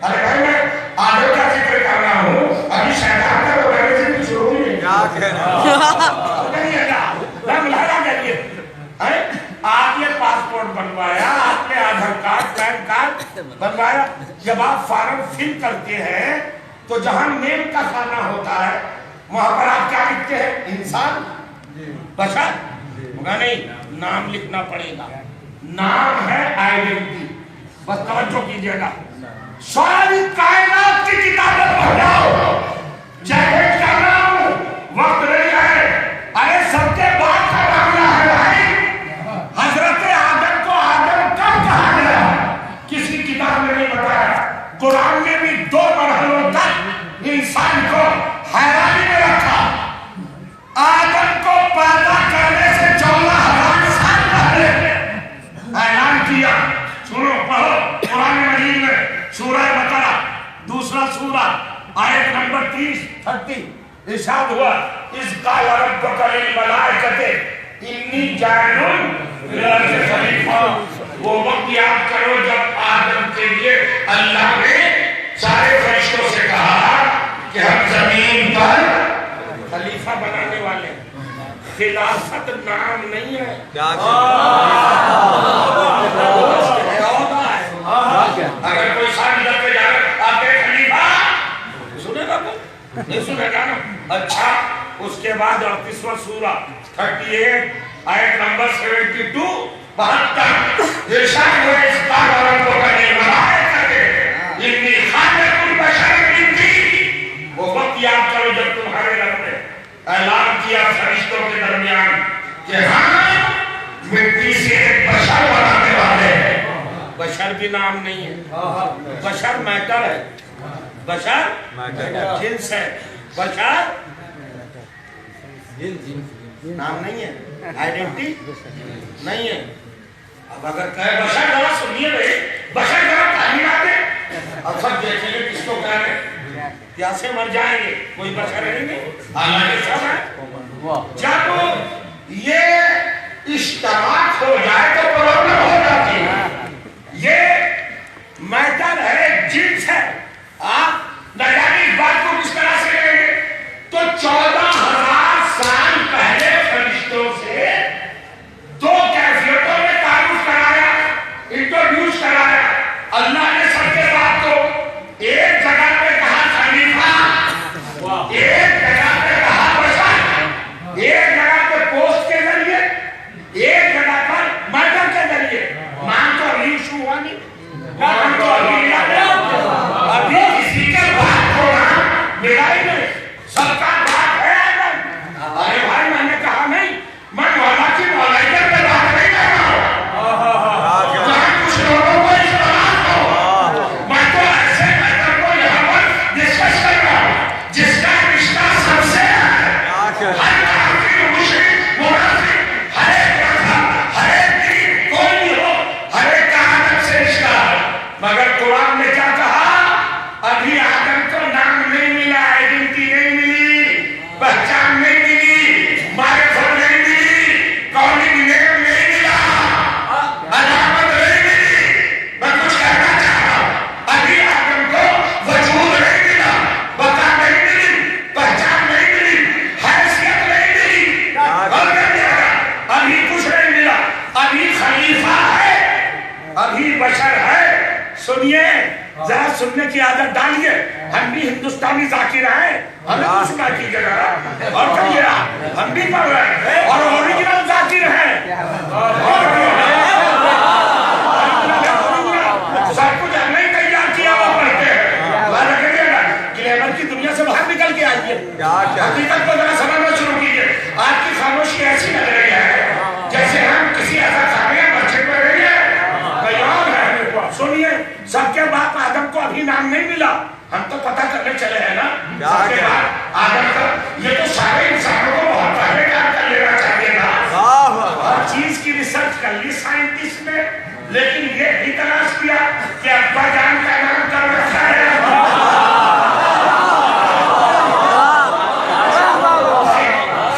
अरे भाई मैं आदम का जिक्र कर रहा हूँ, अभी शैतान का तो पहले से भी शुरू नहीं। क्या कह रहे आपने पासपोर्ट बनवाया, आपने आधार कार्ड, पैन कार्ड बनवाया। जब आप फॉर्म फिल करते हैं तो जहां नेम का खाना होता है वहां पर आप क्या लिखते हैं? इंसान, बशर होगा नहीं, नाम लिखना पड़ेगा। नाम है आइडेंटिटी। बस तवज्जो कीजिएगा, सारी कायनात की किताबें पढ़ जाओ। जैकेट कर रहा हूं, वक्त नहीं है। अरे सबके बात का मामला है भाई। हजरत आदम को आदम कब कहा गया? किसी किताब में नहीं बताया। कुरान में भी 2 मरहलों तक इंसान को हैरानी में रखा। आदम को पैदा करने से 14,000 साल पहले ऐलान किया। सुनो, पढ़ो कुरान मजीद में सूरह बकरा, दूसरा सूरा, आयत नंबर 30 इरशाद हुआ, इस काल रब्बुका लिल मलाइकति इन्नी जाइलुन फिल अर्ज़ि खलीफा। वो वक्त याद करो जब आदम के लिए अल्लाह ने सारे फरिश्तों से कहा कि हम जमीन पर खलीफा बनाने वाले। खिलाफत नाम नहीं है, क्या अगर कोई साथ लड़के जा रहा आपके खलीफा सुनेगा तो नहीं सुनेगा ना। अच्छा, उसके बाद 38वां सूरा 38 आयत नंबर 72 72 इरशाद हुआ, इस कागज को कहीं बनाए करके इतनी खालिकुल बशर मिट्टी। वो वक्त याद करो जब तुम्हारे रब ने ऐलान किया फरिश्तों के दरमियान कि हम मिट्टी से एक बशर बनाने वाले हैं। बशर भी नाम नहीं है, बशर मैटर है, बशर जिन्स है, बशर नाम नहीं है, आइडेंटिटी नहीं है। अब अगर कहे बशर, जरा सुनिए भाई, बशर जरा तालीम आते अब सब देखेंगे किसको कह रहे, प्यासे मर जाएंगे, कोई बशर है नहीं, हालांकि सब है। जब ये इज्तिमात हो जाए तो प्रॉब्लम हो जाती है। ये मैटर है, जिन्स है। आप नजारी बात को किस तरह से करेंगे? तो 14,000 साल पहले फरिश्तों से 2 कैफियतों में तारुफ कराया, इंट्रोड्यूस कराया। अल्लाह ने सबके बात को एक जगह पे कहा खलीफा, एक जगह पे कहा बशर, एक जगह पे पोस्ट के जरिए, एक जगह पर मैटर के बशर है। सुनिए, जरा सुनने की आदत डालिए। हम भी हिंदुस्तानी जाकिर हैं, हमें तो सुना कीजिएगा और कहिएगा हम भी पढ़ रहे हैं और ओरिजिनल जाकिर हैं। सब कुछ हमने ही तैयार किया हुआ पढ़ते हैं। वादा करिएगा ग्लैमर की दुनिया से बाहर निकल के आइए, हकीकत को जरा समझना शुरू कीजिए। आपकी खामोशी ऐसी लग रही है जैसे हम किसी ऐसा खाने मस्जिद में रही है। सुनिए, सबके बाप आदम को अभी नाम नहीं मिला, हम तो पता करने चले हैं ना। सबके बाप आदम का, ये तो सारे इंसानों को बहुत पहले याद कर लेना चाहिए था। हर चीज की रिसर्च कर ली साइंटिस्ट ने, लेकिन ये भी तलाश किया कि अब्बा जान का नाम कब रखा है।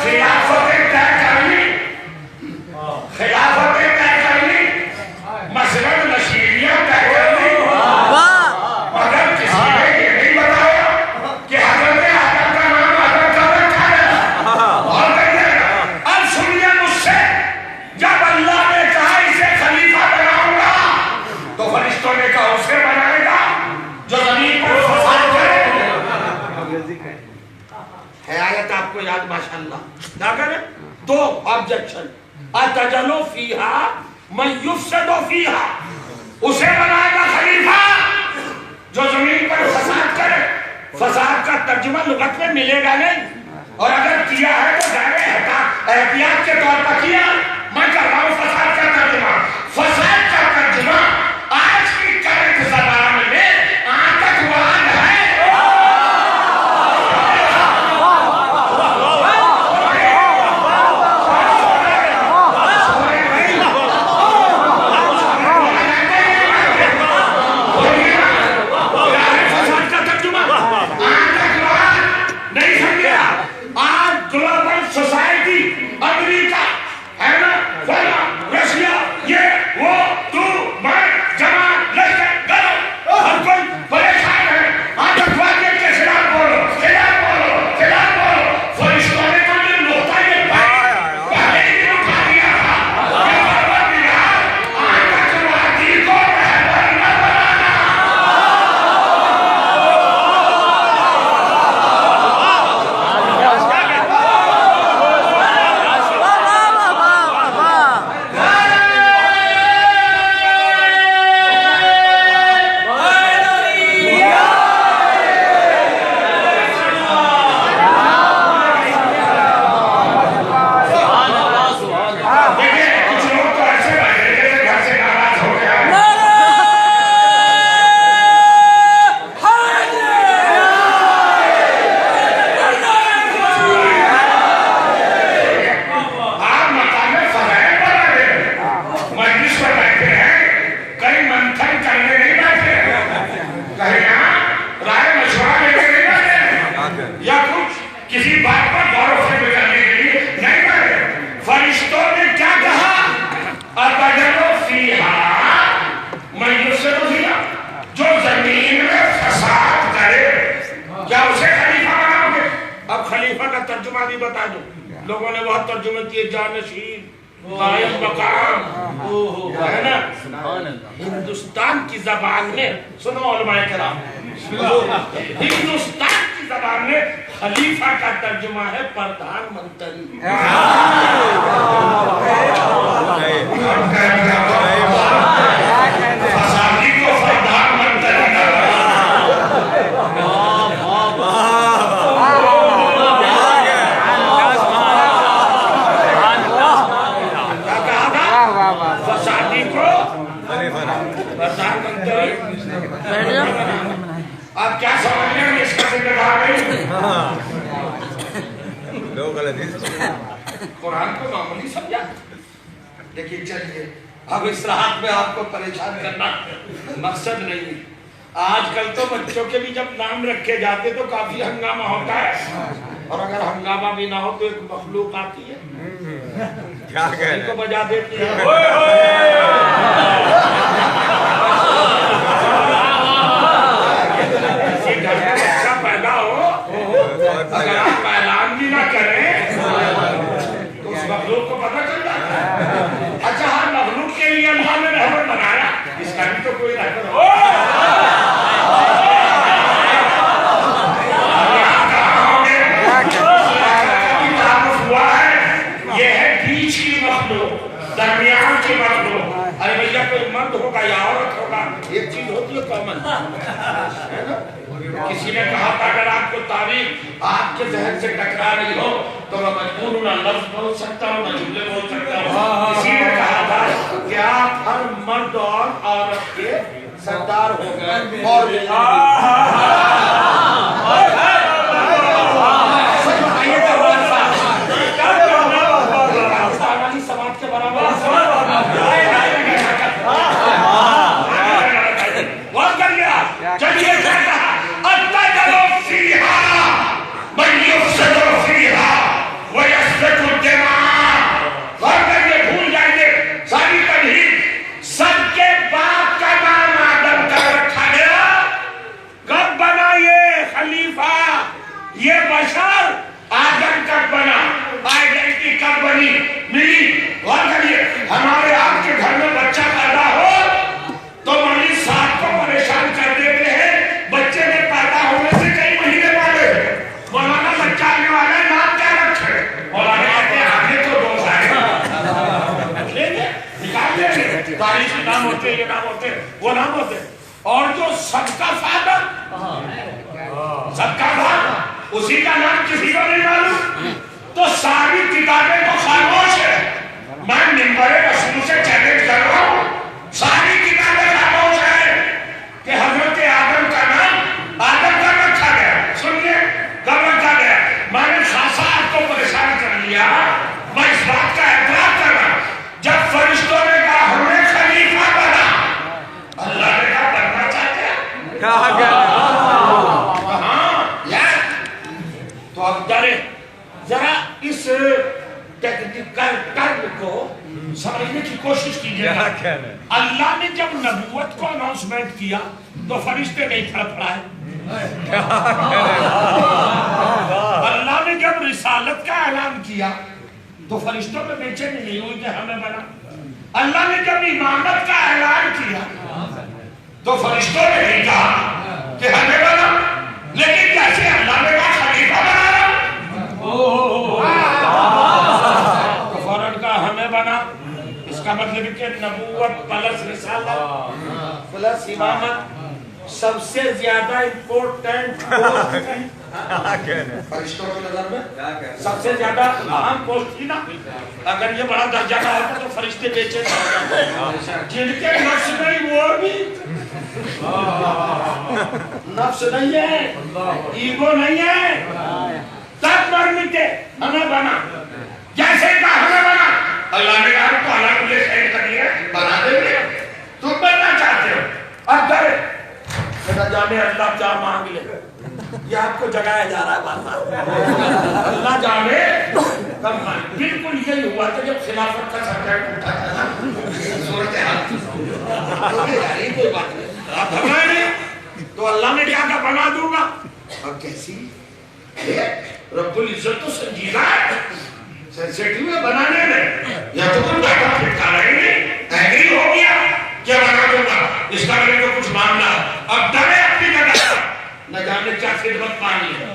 खिलाफतें तय कर ली, खिलाफतें तय कर ली, मसलन नशीबियां तय कर ली, मगर किसी ने ये नहीं बताया कि हजरत आदम का नाम आदम कब रखा है। और कहिएगा, अब सुनिए मुझसे, जब अल्लाह ने कहा इसे खलीफा बनाऊंगा, तो फरिश्तों ने कहा उसे बनाएगा जो जमीन पर फसाद करे। है आयत आपको याद? माशाअल्लाह। क्या करें? दो ऑब्जेक्शन, अतजलो फीहा मन युफसदो फीहा, उसे बनाएगा खलीफा जो जमीन पर फसाद करे। फसाद का तर्जुमा लुगत में मिलेगा नहीं, और अगर किया है तो जाने एहतियात के तौर पर किया। मैं कर रहा हूं फसाद का तर्जुमा। फसाद का तर्जुमा आज की करंट जबान में आतंकवाद है। लोगों ने बहुत तर्जुमे किए, जानशीन, कायम मकाम, है ना। हिंदुस्तान की जबान में, सुनो उलमाए किराम, हिंदुस्तान की जबान में खलीफा का तर्जुमा है प्रधानमंत्री। फसादी को प्रधानमंत्री आप क्या समझ रहे हैं? इसका जिम्मेदार कुरान को मामूली समझा। देखिए चलिए, अब इस रात में आपको परेशान करना मकसद नहीं। आजकल तो बच्चों के भी जब नाम रखे जाते तो काफी हंगामा होता है, और अगर हंगामा भी ना हो तो एक मखलूक आती है, क्या कहते हैं, बजा देती है। बच्चा पैदा हो, अगर आप ऐलान भी ना करें तो उस मखलूक को पता चल जाता है। अच्छा, हर मखलूक के लिए अल्लाह ने रहमत बनाया, इसका किसी ने कहा था अगर आपको तारीख आपके जहन से टकरा रही हो तो मैं मजबूर हूं, ना लफ्ज बोल सकता हूँ, ना जुमले बोल सकता हूँ। किसी ने कहा था कि आप हर मर्द और औरत के सरदार हो गए और समाज के बराबर चलिए भूल जाएंगे सारी तमहीद। सबके बाप का नाम आदम का रखा गया। कब बना ये खलीफा, ये बशर आदम कब बना, आइडेंटिटी कब बनी मिली। और करिए हमारे आपके घर में बच्चा पैदा हो तो मौलवी साहब को परेशान कर देते हैं। बच्चे ने पैदा होने से कई महीने पहले मौलाना बच्चा आने वाला है, नाम क्या रखे? मौलाना कहते हैं आगे तो दो आए लेंगे निकाल लेंगे, तारीख के नाम होते, ये नाम होते, वो नाम होते। और जो सबका फादर, सबका बाप, उसी का नाम किसी को नहीं मालूम तो सारी किताबें तो खामोश है। मैं मिंबरे रसूल से चैलेंज कर रहा हूँ, सारी किताबें खामोश है कि हजरत आदम का नाम आदम का रखा गया। सुनिए कब रखा गया? मैंने खासा आपको परेशान कर लिया। मैं इस बात का एतराफ कर रहा हूं जब फरिश्तों ने कहा हमें खलीफा बना, अल्लाह ने कहा बनना चाहते हैं तो अब डरे। जरा इस टेक्निकल टर्म को समझने की कोशिश कीजिएगा। अल्लाह ने जब नबूवत को अनाउंसमेंट किया तो फरिश्ते नहीं फड़फड़ाए। अल्लाह ने जब रिसालत का ऐलान किया तो फरिश्तों में बेचैनी नहीं हुई कि हमें बना। अल्लाह ने जब इमामत का ऐलान किया तो फरिश्तों ने नहीं कहा कि हमें बना। लेकिन जैसे अल्लाह ने कहा खलीफा बना तो फौरन का हमें बना। इसका मतलब कि नबूवत प्लस रिसालत प्लस इमामत सबसे ज्यादा इम्पोर्टेंट फरिश्तों की नजर में सबसे ज्यादा अहम पोस्ट थी ना। अगर ये बड़ा दर्जा का होता तो फरिश्ते बेचे जिनके नफ्स नहीं वो भी नफ्स नहीं है, ईगो नहीं है, तब मरते हमें बना। जैसे कहा हमें बना, अल्लाह ने कहा तो अल्लाह मुझे सही करिए बना देंगे। तुम बनना चाहते हो अब डरे बेटा, जाने अल्लाह क्या मांग ले, ये आपको जगाया जा रहा है बार बार। अल्लाह जाने कब मांग। बिल्कुल यही हुआ था जब खिलाफत का सरकार उठा था। कोई बात नहीं, आप भगाए तो अल्लाह ने क्या कहा बना दूंगा। अब कैसी रब्बुल इज्जत तो संजीदा है, सेंसिटिव है बनाने में। या तो तुम बैठा फिटका रहेंगे, एग्री हो गया क्या बना दूंगा, इसका मैंने तो कुछ मामला। अब डरे अपनी जगह, न जाने क्या खिदमत मांगी है।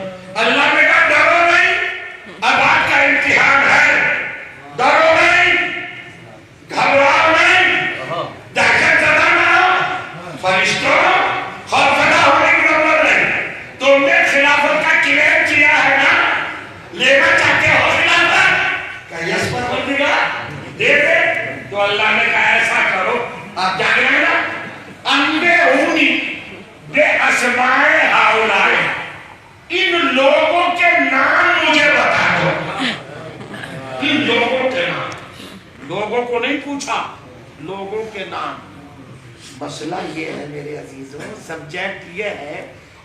अल्लाह ने कहा डरो नहीं, अब आपका इम्तिहान है। डरो नहीं, घबराओ नहीं, दहशत ज़दा ना हो। फरिश्तों खौफजदा होने की जरूरत नहीं। तुमने खिलाफत का क्लेम किया है ना, लेना चाहते हो खिलाफत का, यस पर बोल दिया दे दे। तो अल्लाह ने कहा ऐसा करो, आप जान रहे ना, अंबे हूनी बे अस्माए हाउलाए, इन लोगों के नाम मुझे बता दो। इन लोगों के नाम, लोगों को नहीं पूछा, लोगों के नाम। मसला ये है मेरे अजीजों, सब्जेक्ट ये है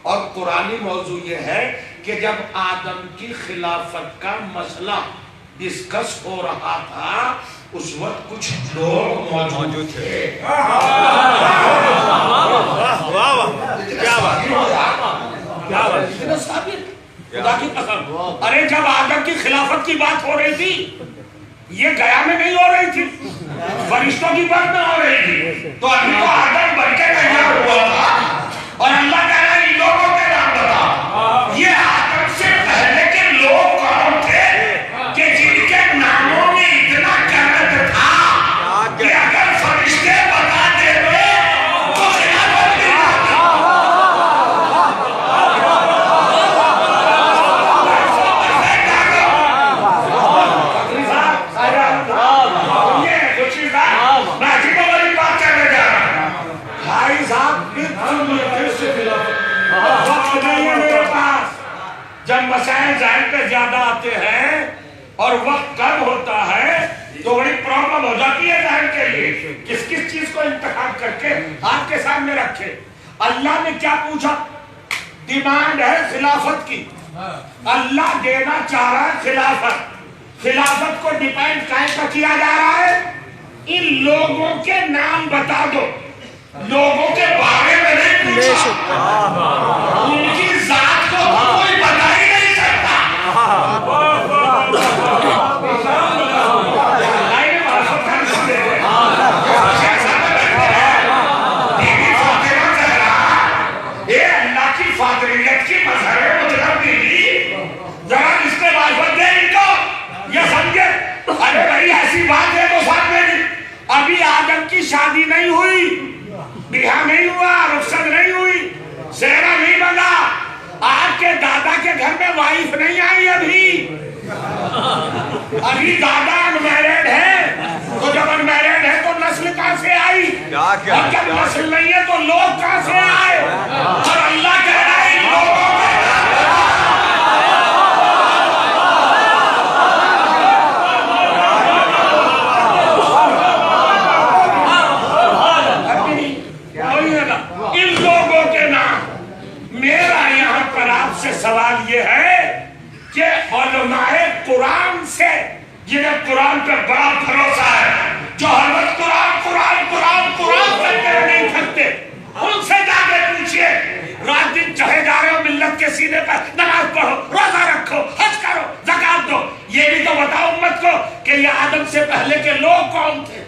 और कुरानी मौजू ये है कि जब आदम की खिलाफत का मसला डिस्कस हो रहा था उस वक्त कुछ लोग मौजूद थे। खुदा की कसम, अरे जब आदम की खिलाफत की बात हो रही थी, ये गया में नहीं हो रही थी, फरिश्तों की बात में हो रही थी। तो अभी तो आदम बनके तैयार हुआ था और अल्लाह कह रहा है इन लोगों के नाम बता। ये आदम से पहले के लोग कौन थे कि जिनके नामों में इतना कहमत था कि अगर फरिश्ते बता देते तो खिलाफत مسائل ذہن پہ زیادہ آتے ہیں اور وقت کم ہوتا ہے تو بڑی پرابلم ہو جاتی ہے ذہن کے لیے کس کس چیز کو انتخاب کر کے آپ کے سامنے رکھے. اللہ نے کیا پوچھا؟ ڈیمانڈ ہے خلافت کی. اللہ دینا چاہ رہا ہے خلافت. خلافت کو ڈیپینڈ کیسا کیا جا رہا ہے؟ ان لوگوں کے نام بتا دو. لوگوں کے بارے میں نہیں پوچھا, ان کی ذات کو کوئی بتا ہی نہیں سکتا. اللہ کی فاطریت کی مظہر مطلب دیدی ذرا اس کے معرفت دے ان کو یہ سمجھے. ارے بھائی ایسی بات ہے تو ساتھ میں نہیں. ابھی آدم کی شادی نہیں ہوئی, بیاہ نہیں ہوا, رخصت نہیں ہوئی, سہرا نہیں بنا, آپ کے دادا کے گھر میں وائف نہیں آئی ابھی دادا انمیرڈ ہے. تو جب انمیرڈ ہے تو نسل کہاں سے آئی, اور جب نسل نہیں ہے تو لوگ کہاں سے آئے. اور اللہ کہہ رہا ہے ان لوگوں کے نام. میرا یہاں پر آپ سے سوال یہ ہے کہ علماء قرآن سے جنہیں قرآن پہ بڑا بھروسہ ہے, جو ہر وقت قرآن قرآن قرآن قرآن کرتے نہیں تھکتے, ان سے جا کے پوچھئے. رات دن چڑھے جا رہے ہو ملت کے سینے پر, نماز پڑھو, روزہ رکھو, حج کرو, زکات دو, یہ بھی تو بتاؤ امت کو کہ یہ آدم سے پہلے کے لوگ کون تھے.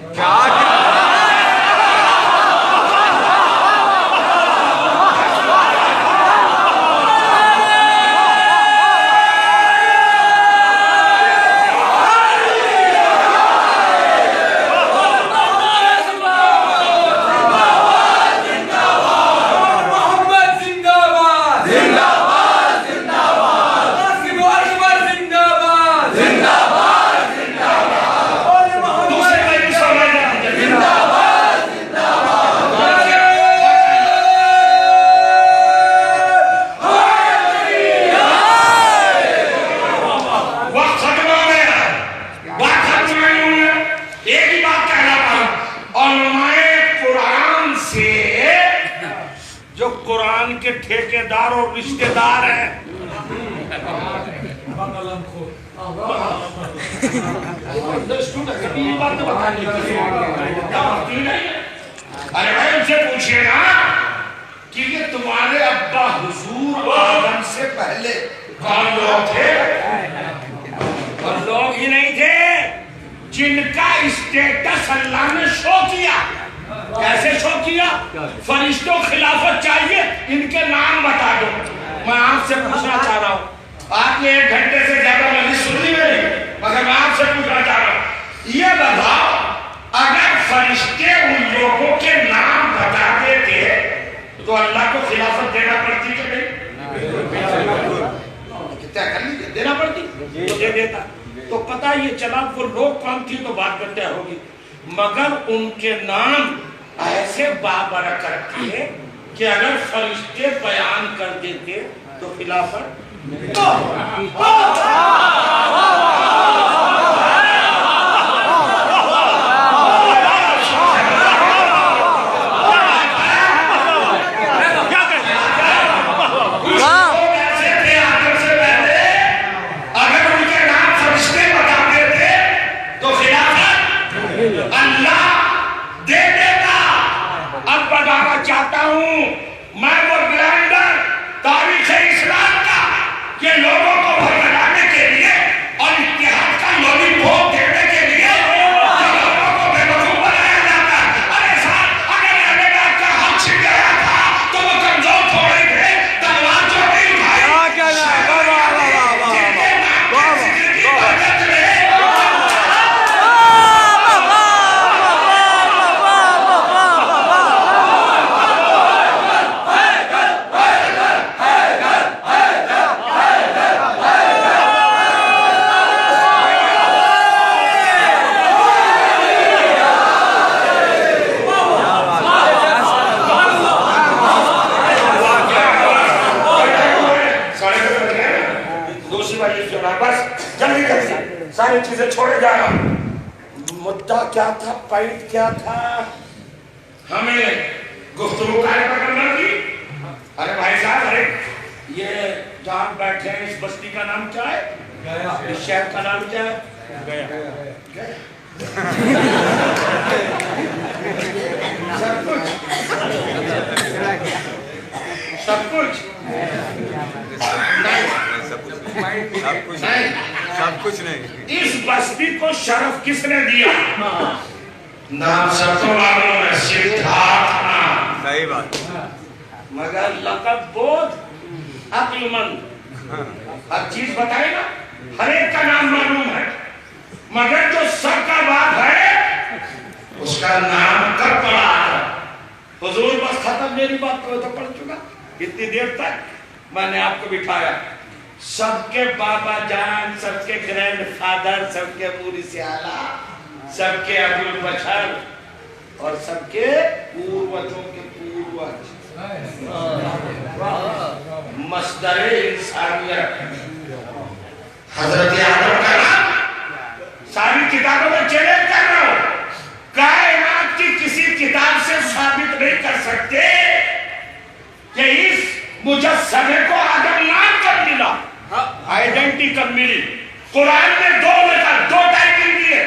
ٹھیکیدار اور رشتہ دار ہیں. ارے بھائی ان سے پوچھئے نا کہ یہ تمہارے ابا حضور آدم سے پہلے کون لوگ تھے؟ اور لوگ ہی نہیں تھے جن کا اسٹیٹس اللہ نے شو کیا. کیسے شو کیا؟ فرشتوں خلافت چاہیے, ان کے نام بتا دو. میں آپ سے پوچھنا چاہ رہا ہوں, آپ نے 1 گھنٹے سے زیادہ مجلس سنی میری, مگر میں آپ سے پوچھنا چاہ رہا ہوں, یہ بتاؤ اگر فرشتے ان لوگوں کے نام بتا دیتے تو اللہ کو خلافت دینا پڑتی کہ نہیں؟ دینا پڑتی تو دے دیتا. تو پتہ یہ چلا وہ لوگ کون تھی تو بات بنتے ہوگی, مگر ان کے نام ایسے بابرکت تھے کہ اگر فرشتے بیان کر دیتے تو خلافت چاہتا ہوں. میں وہ گرینڈر تاریخ اسلام کا کہ لوگوں کو بھگانے کے لیے اور اتحاد کا لولی بھوگ دینے کے لیے لوگوں کو بے وقوف بنایا جاتا ہے. ارے صاحب اگر امریکہ کا حق چھن گیا تھا تو وہ کمزور تھوڑے تھے, تلوار جو نہیں اٹھائی. सारी चीजें छोड़े जा रहा हूं। मुद्दा क्या था, पॉइंट क्या था? हमें गुफ्तगू का करना थी। अरे भाई साहब, अरे ये जहां बैठे हैं इस बस्ती का नाम क्या है? गया। इस शहर का नाम क्या है? गया। सब कुछ सब कुछ नहीं। इस बस्ती को शरफ किसने दिया? नाम सबको मालूम है, सिद्धार्थ नाम। सही बात। मगर लक़ब बोध, अक्लमंद, हर चीज बताएगा, हर एक का नाम मालूम है, मगर जो सबका बाप है उसका नाम कब पड़ा है? हुजूर बस खत्म, मेरी बात को तो पढ़ चुका। इतनी देर तक मैंने आपको बिठाया, सबके बाबा जान, सबके ग्रैंड फादर, सबके पूरी से आला, सबके अबुल बशर और सबके पूर्वजों के पूर्वज, मस्दर इंसानियत हजरत आदम का नाम सारी किताबों में चैलेंज कर रहा हूं। कायनात की किसी किताब से साबित नहीं कर सकते कि इस मुजस्समे को आदम नाम कब मिला, आइडेंटिटी कब मिली। कुरान में दो टाइटल दिए,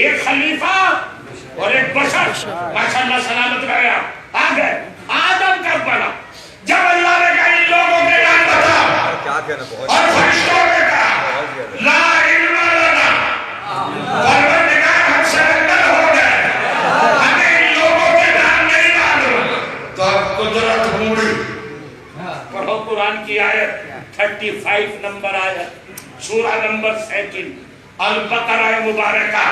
एक खलीफा और एक बशर। माशाअल्लाह सलामत रहे आ गए। आदम कब बना? जब अल्लाह ने कहा इन लोगों के नाम बताओ, क्या कहना, और फरिश्तों ने कहा ला इल्मा लना, परवरदिगार हम सरेंडर हो गए, हमें इन लोगों के नाम नहीं मालूम। तो अब कुदरत मुड़ी। पढ़ो कुरान की आयत 35 नंबर आयत, सूरा नंबर 2 अल बकरा मुबारका।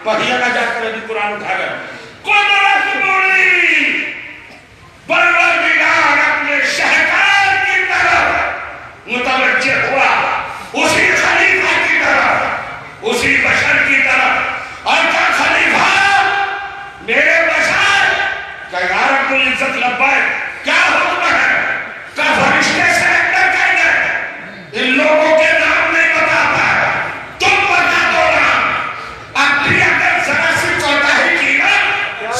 पढ़िएगा जाकर, अभी कुरान उठा गए। कुदरत मुड़ी, परवरदिगार अपने शहकार की तरफ मुतवज्जे हुआ, उसी खलीफा की तरफ, उसी बशर की तरफ। और क्या खलीफा, मेरे बशर, क्या यार अब्दुल इज्जत लब्बैक, क्या हुक्म है? क्या फरिश्ते सरेंडर कर गए? इन लोगों के नाम नहीं बता पाए, तुम बता दो नाम। अब भी अगर जरा सी कोताही की ना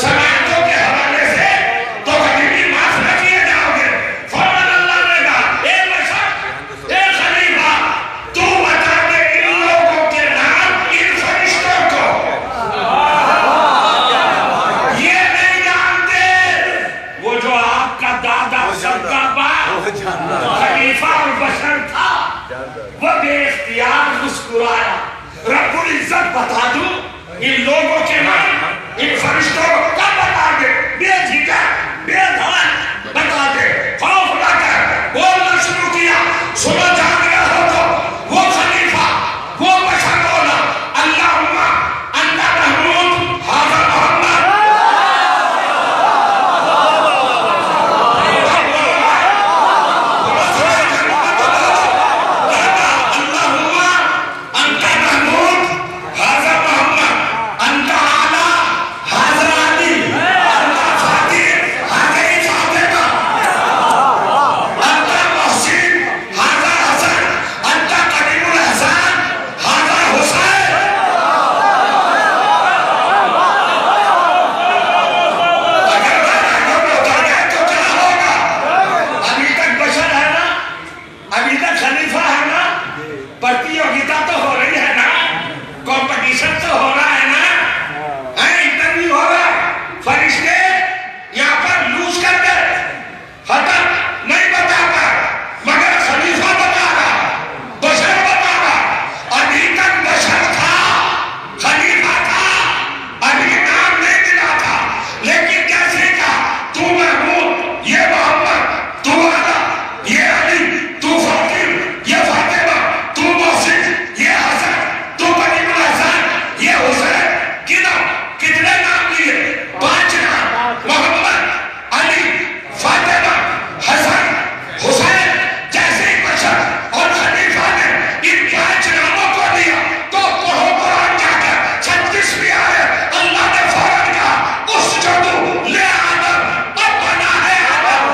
समाजों के हवाले से, तो कभी भी माफ न किए जाओगे। फौरन अल्लाह ने कहा ए बशर, ए खलीफा, तू बता दे इन लोगों के नाम, इन फरिश्तों को। ये नहीं जानते, वो जो आपका दादा सबका बाप खलीफा और बशर था, वो बेइख्तियार मुस्कुराया। रब्बुल इज्जत बता दूं इन लोगों के नाम, इन फरिश्तों को कब बता दे, बेझिझक बेधड़क बता दे। खौफ न कर, बोलना शुरू किया। सुनो, जान रहे हो तो वो खलीफा, वो बशर बोला अल्लाहुम्मा अंता महमूद हाज़ा मोहम्मद। अल्लाहुम्मा अंता महमूद हाज़ा मोहम्मद, अंता आला हाज़ा अली, अंता फातिह हाज़ा फातिमा, अंता मोहसिन हाज़ा हसन, अंता करीमुल हसन हाज़ा हुसैन। अगर बारातों में उतर गए तो क्या होगा? अभी तक बशर है ना, अभी तक खलीफा है ना, प्रतियोगिता तो हो रही है ना, कंपटीशन तो हो रहा है ना, इंटरव्यू हो रहा है। फरिश्ते यहाँ पर लूज कर गए, खत्म, नहीं बता पाए, मगर खलीफा बता रहा, बशर बता रहा। अभी तक बशर था, खलीफा था, अभी नाम नहीं मिला था, लेकिन कैसे कहा तू महमूद, ये मोहम्मद, तू आला, ये अली, तू फातिम, ये फातिमा, तू मोहसिन, ये हसन, तू करीमुल हसन, ये हुसैन। कितने नाम लिए? 5 नाम, मोहम्मद, अली, फातिमा, हसन, हुसैन। जैसे ही बशर और खलीफा ने इन 5 नामों को दिया तो पढ़ो कुरान जाकर 36वीं आयत, अल्लाह ने फौरन कहा उसजुदू ले आदम, अब बना है आदम।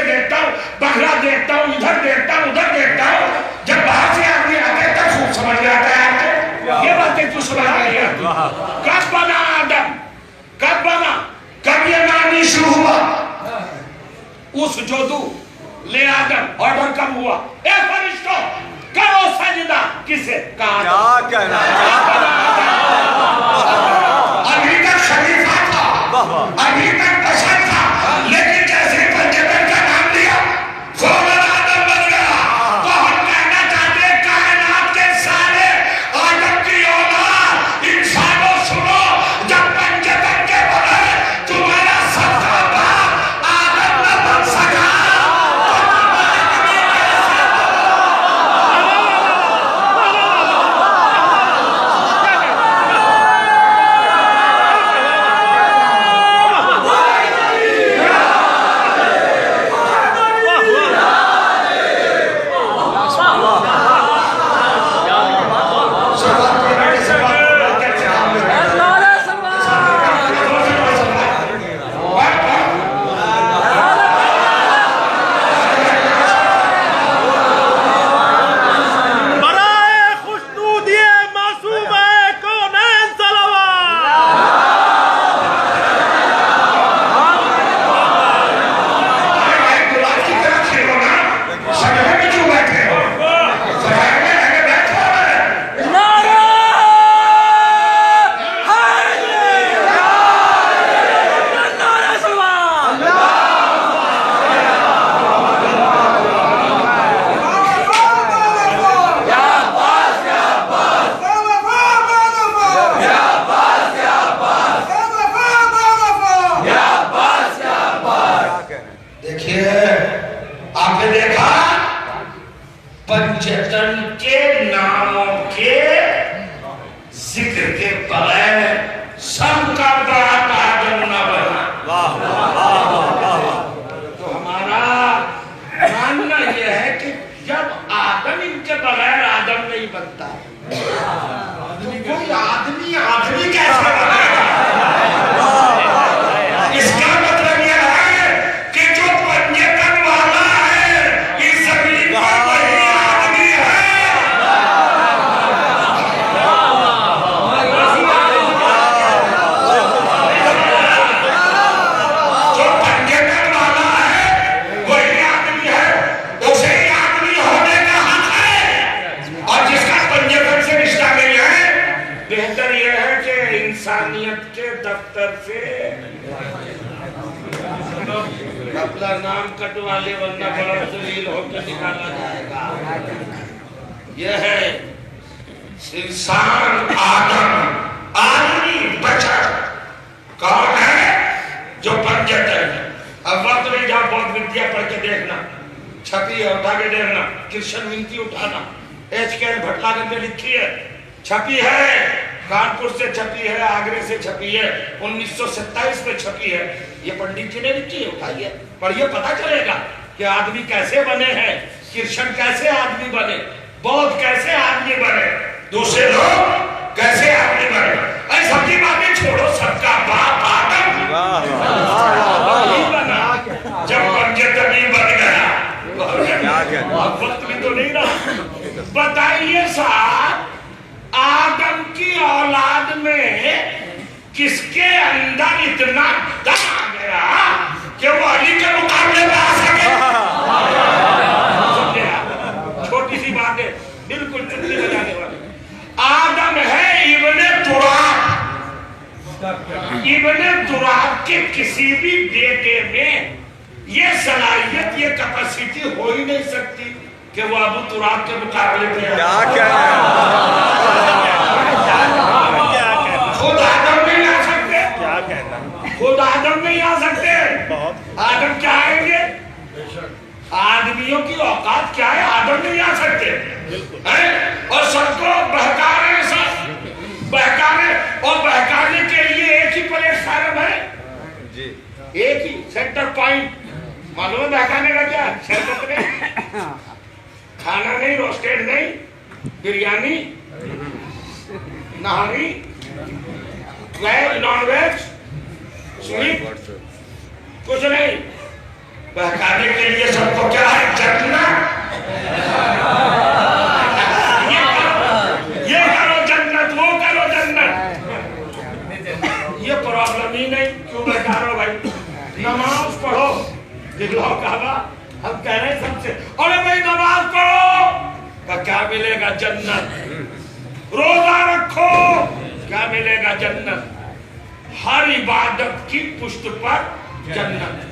देखता हूँ, बंगला देखता हूँ, इधर देखता हूँ, उधर देखता हूँ, जब बाहर से आदमी आते हैं तब खूब समझ में आता है आपको। ये बातें क्यों समझ में नहीं आती? कब बना आदम? कब बना? कब ये नाम इशू हुआ? उस जोदू ले आदम ऑर्डर कब हुआ? ए फरिश्तों करो सजदा। किसे? कहा क्या कहना अभी तक खलीफा था, अभी तक बशर था, लेकिन जैसे पंचतन का नाम लिया फौरन आदम बन गया। तो हम कहना चाहते कायनात के सारे आदम की औलाद इंसानों सुनो, जब पंचतन के बगैर तुम्हारा सबका बाप आदम न बन सका पंचतन के नामों के जिक्र के बगैर सबका बड़ा आदम न बना। तो हमारा मानना यह है कि जब आदम इनके बगैर आदम नहीं बनता, कोई आदमी आदमी कैसे बनेगा? इसका मतलब यह है कि जो पंचतन वाला है इस जमीन पर वही आदमी है। जो पंचतन वाला है वही आदमी है, उसे ही आदमी होने का हक है। और जिसका पंचतन से रिश्ता नहीं है, बेहतर यह है कि इंसानियत के दफ्तर से अपना नाम कटवा ले, वरना बड़ा जलील होकर निकाला जाएगा। यह है इंसान, आदम, आदमी, बचर। कौन है? जो पंचतन है। अब वक्त नहीं जाओ, बहुत विद्या पढ़ के देखना, छपी है, उठा के देखना, कृष्ण विनती उठाना, HKL भटनागर ने लिखी है, छपी है, कानपुर से छपी है, आगरे से छपी है, 1927 में छपी है। ये पंडित जी ने लिखी है, उठाइए पढ़िए, पता चलेगा कि आदमी कैसे बने हैं, कृष्ण कैसे आदमी बने, बौद्ध कैसे आदमी बने, दूसरे लोग कैसे आदमी बने। ऐसी सबकी बातें छोड़ो, सबका बाप आदम ही बना। जब पंचतन ही बन गया, अब वक्त भी तो नहीं रहा। बताइए साहब, आदम की औलाद में किसके अंदर इतना दम आ गया कि वो अली के मुकाबले में आ सके? छोटी सी बात है, बिल्कुल चुटकी बजाने वाली। आदम है इब्ने तुराब। इब्ने तुराब के किसी भी बेटे में ये सलाहियत, ये कैपेसिटी हो ही नहीं सकती कि वो अबू तुराब के मुकाबले में। खुद आदम नहीं आ सकते, खुद आदम नहीं आ सकते। आदम क्या आएंगे? आदमियों की औकात क्या है? आदम नहीं आ सकते हैं? और सबको बहका रहे, सब बहका रहे। और बहकाने के लिए एक ही प्लेटफार्म है, एक ही सेंटर पॉइंट। मालूम है बहकाने का क्या? सेंटर पे खाना नहीं, रोस्टेड नहीं, बिरयानी, नहारी, वेज, नॉन वेज, स्वीट, कुछ नहीं। बहकाने के लिए सबको क्या है, जन्नत। ये करो जन्नत, वो करो जन्नत। ये प्रॉब्लम ही नहीं, क्यों बहकारो भाई? नमाज पढ़ो, दिखलाओ काबा। हम कह रहे हैं सबसे, अरे भाई नमाज पढ़ो, तो क्या मिलेगा, जन्नत। रोजा रखो, क्या मिलेगा, जन्नत। हर इबादत की पुष्ट पर जन्नत।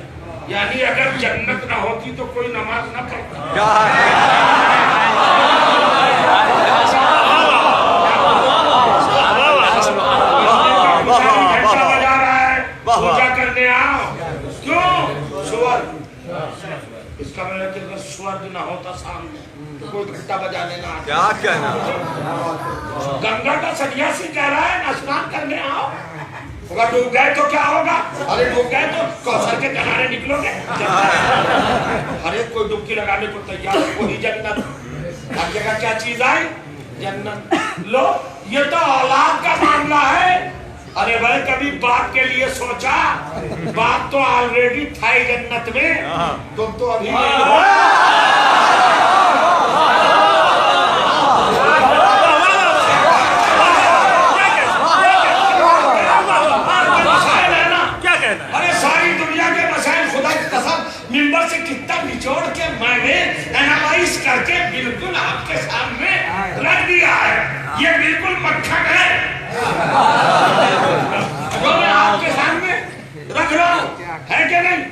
यानी अगर जन्नत ना होती तो कोई नमाज ना पढ़ता। घंटा बजा रहा है, पूजा करने आओ, क्यों? स्वर्ग। इसका मतलब कि अगर स्वर्ग ना होता सामने तो कोई घंटा बजाने ना आता। क्या कहना? गंगा का सन्यासी कह रहा है स्नान करने आओ, अगर डूब गए तो क्या होगा? अरे डूब गए तो कौशल के किनारे निकलोगे। हर एक कोई डुबकी लगाने को तैयार, वही जन्नत। हर जगह क्या चीज आई, जन्नत। लो, ये तो औलाद का मामला है। अरे भाई कभी बाप के लिए सोचा? बाप तो ऑलरेडी था ही जन्नत में, तुम तो अभी नहीं हो। अरे सारी दुनिया के मसाइल खुदा की कसम मिंबर से कितना निचोड़ के मैंने एनालाइज करके बिल्कुल आपके सामने रख दिया है। ये बिल्कुल मक्खन है जो मैं आपके सामने रख रहा हूँ, है कि नहीं?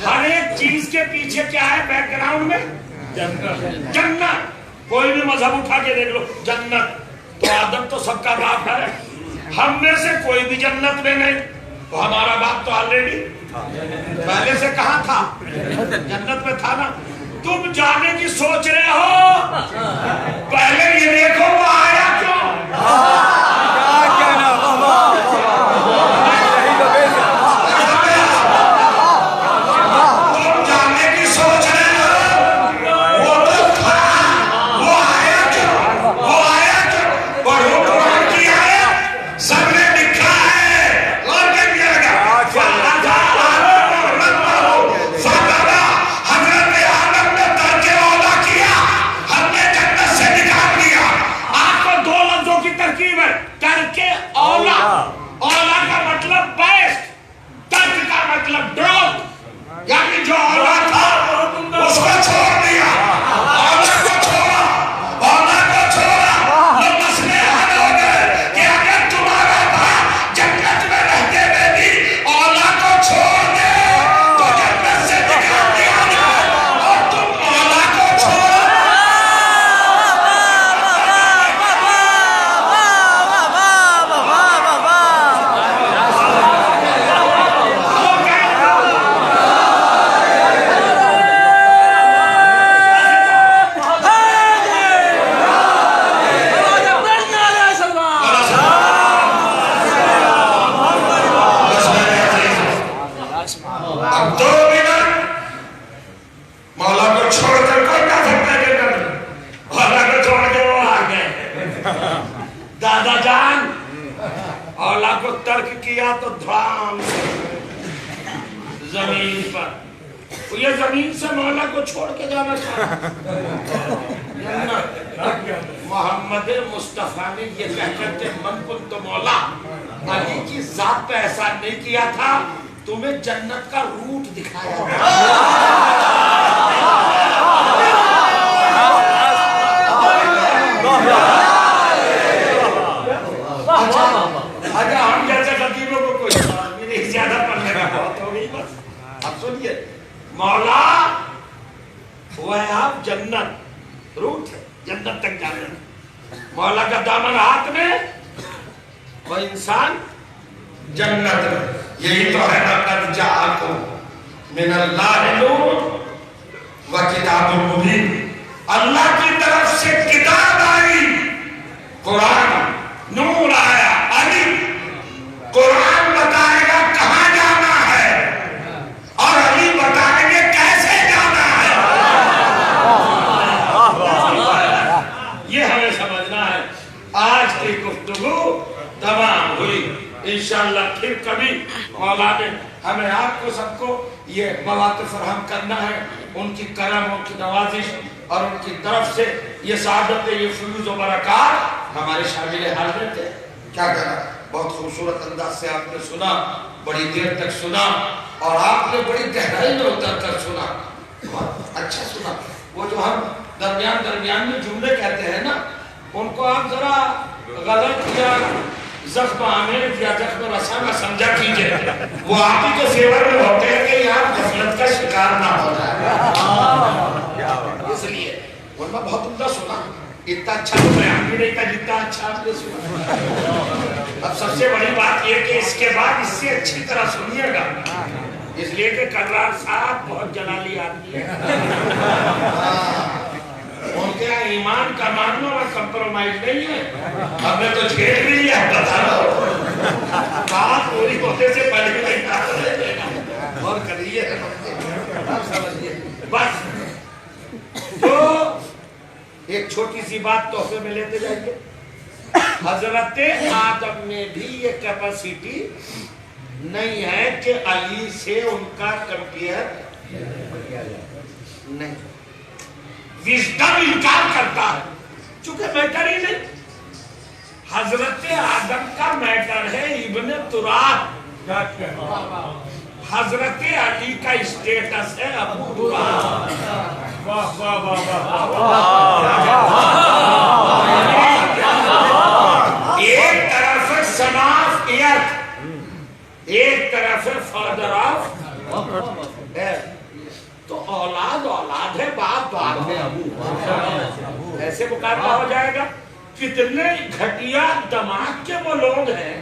हर एक चीज के पीछे क्या है बैकग्राउंड में, जन्नत। जन्नत कोई भी मजहब उठा के देख लो, जन्नत। तो आदम तो सबका बाप है, हम में से कोई भी जन्नत में नहीं। तो हमारा बाप तो ऑलरेडी पहले से कहाँ था, जन्नत में था ना। तुम जाने की सोच रहे हो, पहले ये देखो वो आया क्यों। तुम जाने की सोच रहे हो, वो तो था, वो आया क्यों, वो आया क्यों। पढ़ो कुरान की आयत, सबने लिखा है, और क्या किया गया? करके औला, औला का मतलब बेस्ट, तर्क का मतलब ड्रॉप। यानी जो औला था उसको छोड़ दिया, औला को छोड़ा, औला को छोड़ा। ये मसले हल हो गए कि अगर तुम्हारा बाप जन्नत में रहते हुए भी औला को छोड़ दे तो जन्नत से निकाल दिया जाए, और तुम औला को छोड़ो। अब 2 मिनट मौला को छोड़कर कोई ना सकता है, मौला को छोड़ के वो आ गए। दादा जान औला को तर्क किया तो ध्यान जमीन पर, तो ये जमीन से मौला को छोड़ के जाना चाहा। मोहम्मद मुस्तफा ने ये कहकर के मन कुंत मौला, अली की जात पे एहसान नहीं किया था, तुम्हें जन्नत का रूट दिखाया। अच्छा हम जैसे खतीबों को कोई नहीं, ज्यादा पढ़ने का बहुत हो गई बस। अब सुनिए, मौला वो है आप जन्नत, रूट है जन्नत तक जाने। मौला का दामन हाथ में, वो इंसान जन्नत में। यही तो है लक़द जाअकुम मिनल्लाहि नूर व किताबुम मुबीन। अल्लाह की तरफ से किताब आई, कुरान, नूर आया, अली। कुरान बताएगा कहाँ जाना है और अली बताएंगे कैसे जाना है। ये हमें समझना है। आज की गुफ्तगू तमाम हुई, इंशाअल्लाह फिर कभी मौला ने हमें आपको सबको یہ مواقع فراہم کرنا ہے، ان کی کرم، ان کی نوازش اور ان کی طرف سے یہ سعادت، یہ فیوز و برکات ہمارے شامل حاضر تھے. کیا کہنا، بہت خوبصورت انداز سے آپ نے سنا، بڑی دیر تک سنا اور آپ نے بڑی گہرائی میں اتر کر سنا، بہت اچھا سنا. وہ جو ہم درمیان میں جملے کہتے ہیں نا، ان کو آپ ذرا غلط یا زخم آمیز یا زخم رسانہ سمجھا کیجئے. وہ آپ ہی کے فیور میں ہوتے ہیں کہ یہاں غفلت کا شکار نہ ہو جائے. اس لیے ورنہ بہت عمدہ سنا، اتنا اچھا تو بیان بھی نہیں تھا جتنا اچھا آپ نے سنا. اب سب سے بڑی بات یہ کہ اس کے بعد اس سے اچھی طرح سنیے گا، اس لیے کہ کرار صاحب بہت جلالی آدمی ہے. ان کے ایمان کا ماننا اور کمپرومائز نہیں ہے. ہم نے تو جھیل لی ہے، بتا رہا بات پوری ہونے سے پہلے نہیں اور کریے بس. تو ایک چھوٹی سی بات تحفے میں لیتے جائیں گے. حضرت آدم میں بھی یہ کیپیسٹی نہیں ہے کہ علی سے ان کا کمپیئر نہیں. وژڈم انکار کرتا ہے چونکہ میٹر ہی نہیں. حضرت آدم کا میٹر ہے ابن تراب، حضرت علی کا اسٹیٹس ہے ابو تراب. ایک طرف ہے سن آف ارتھ، ایک طرف ہے فادر آف ایرتھ. تو اولاد اولاد ہے، باپ باپ ہے، ابو ایسے مقابلہ ہو جائے گا. کتنے گھٹیا دماغ کے وہ لوگ ہیں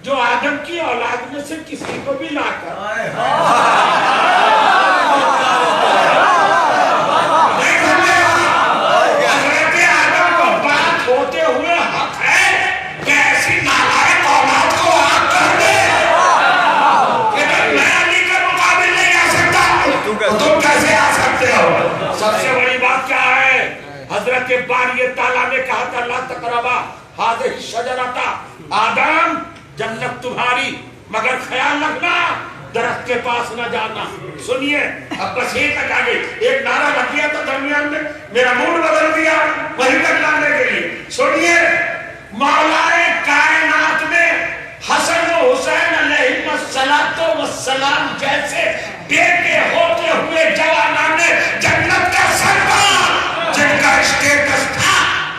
جو آدم کی اولاد میں سے کسی کو بھی لا کر حضرت آدم کو بات ہوتے ہوئے حق ہے کہ ایسی نالائق اولاد کو آگ کر دے کہ میں علی کے مقابل نہیں آ سکتا، تم کیسے آ سکتے ہو. سب سے بڑی بات کیا ہے، حضرت باری تعالیٰ نے کہا تھا لا تقربا هذه الشجرة، آدم جنت تمہاری مگر خیال رکھنا درخت کے پاس نہ جانا. سنیے اب بس یہ تک آگے ایک نعرہ لگ گیا تو درمیان میں میرا موڈ بدل دیا وہیں تک لانے کے لیے. سنیے مولا کائنات نے حسن و حسین علیہ السلام جیسے بیٹے ہوتے ہوئے جوانان جنت کا سردار جن کا اسٹیٹس تھا،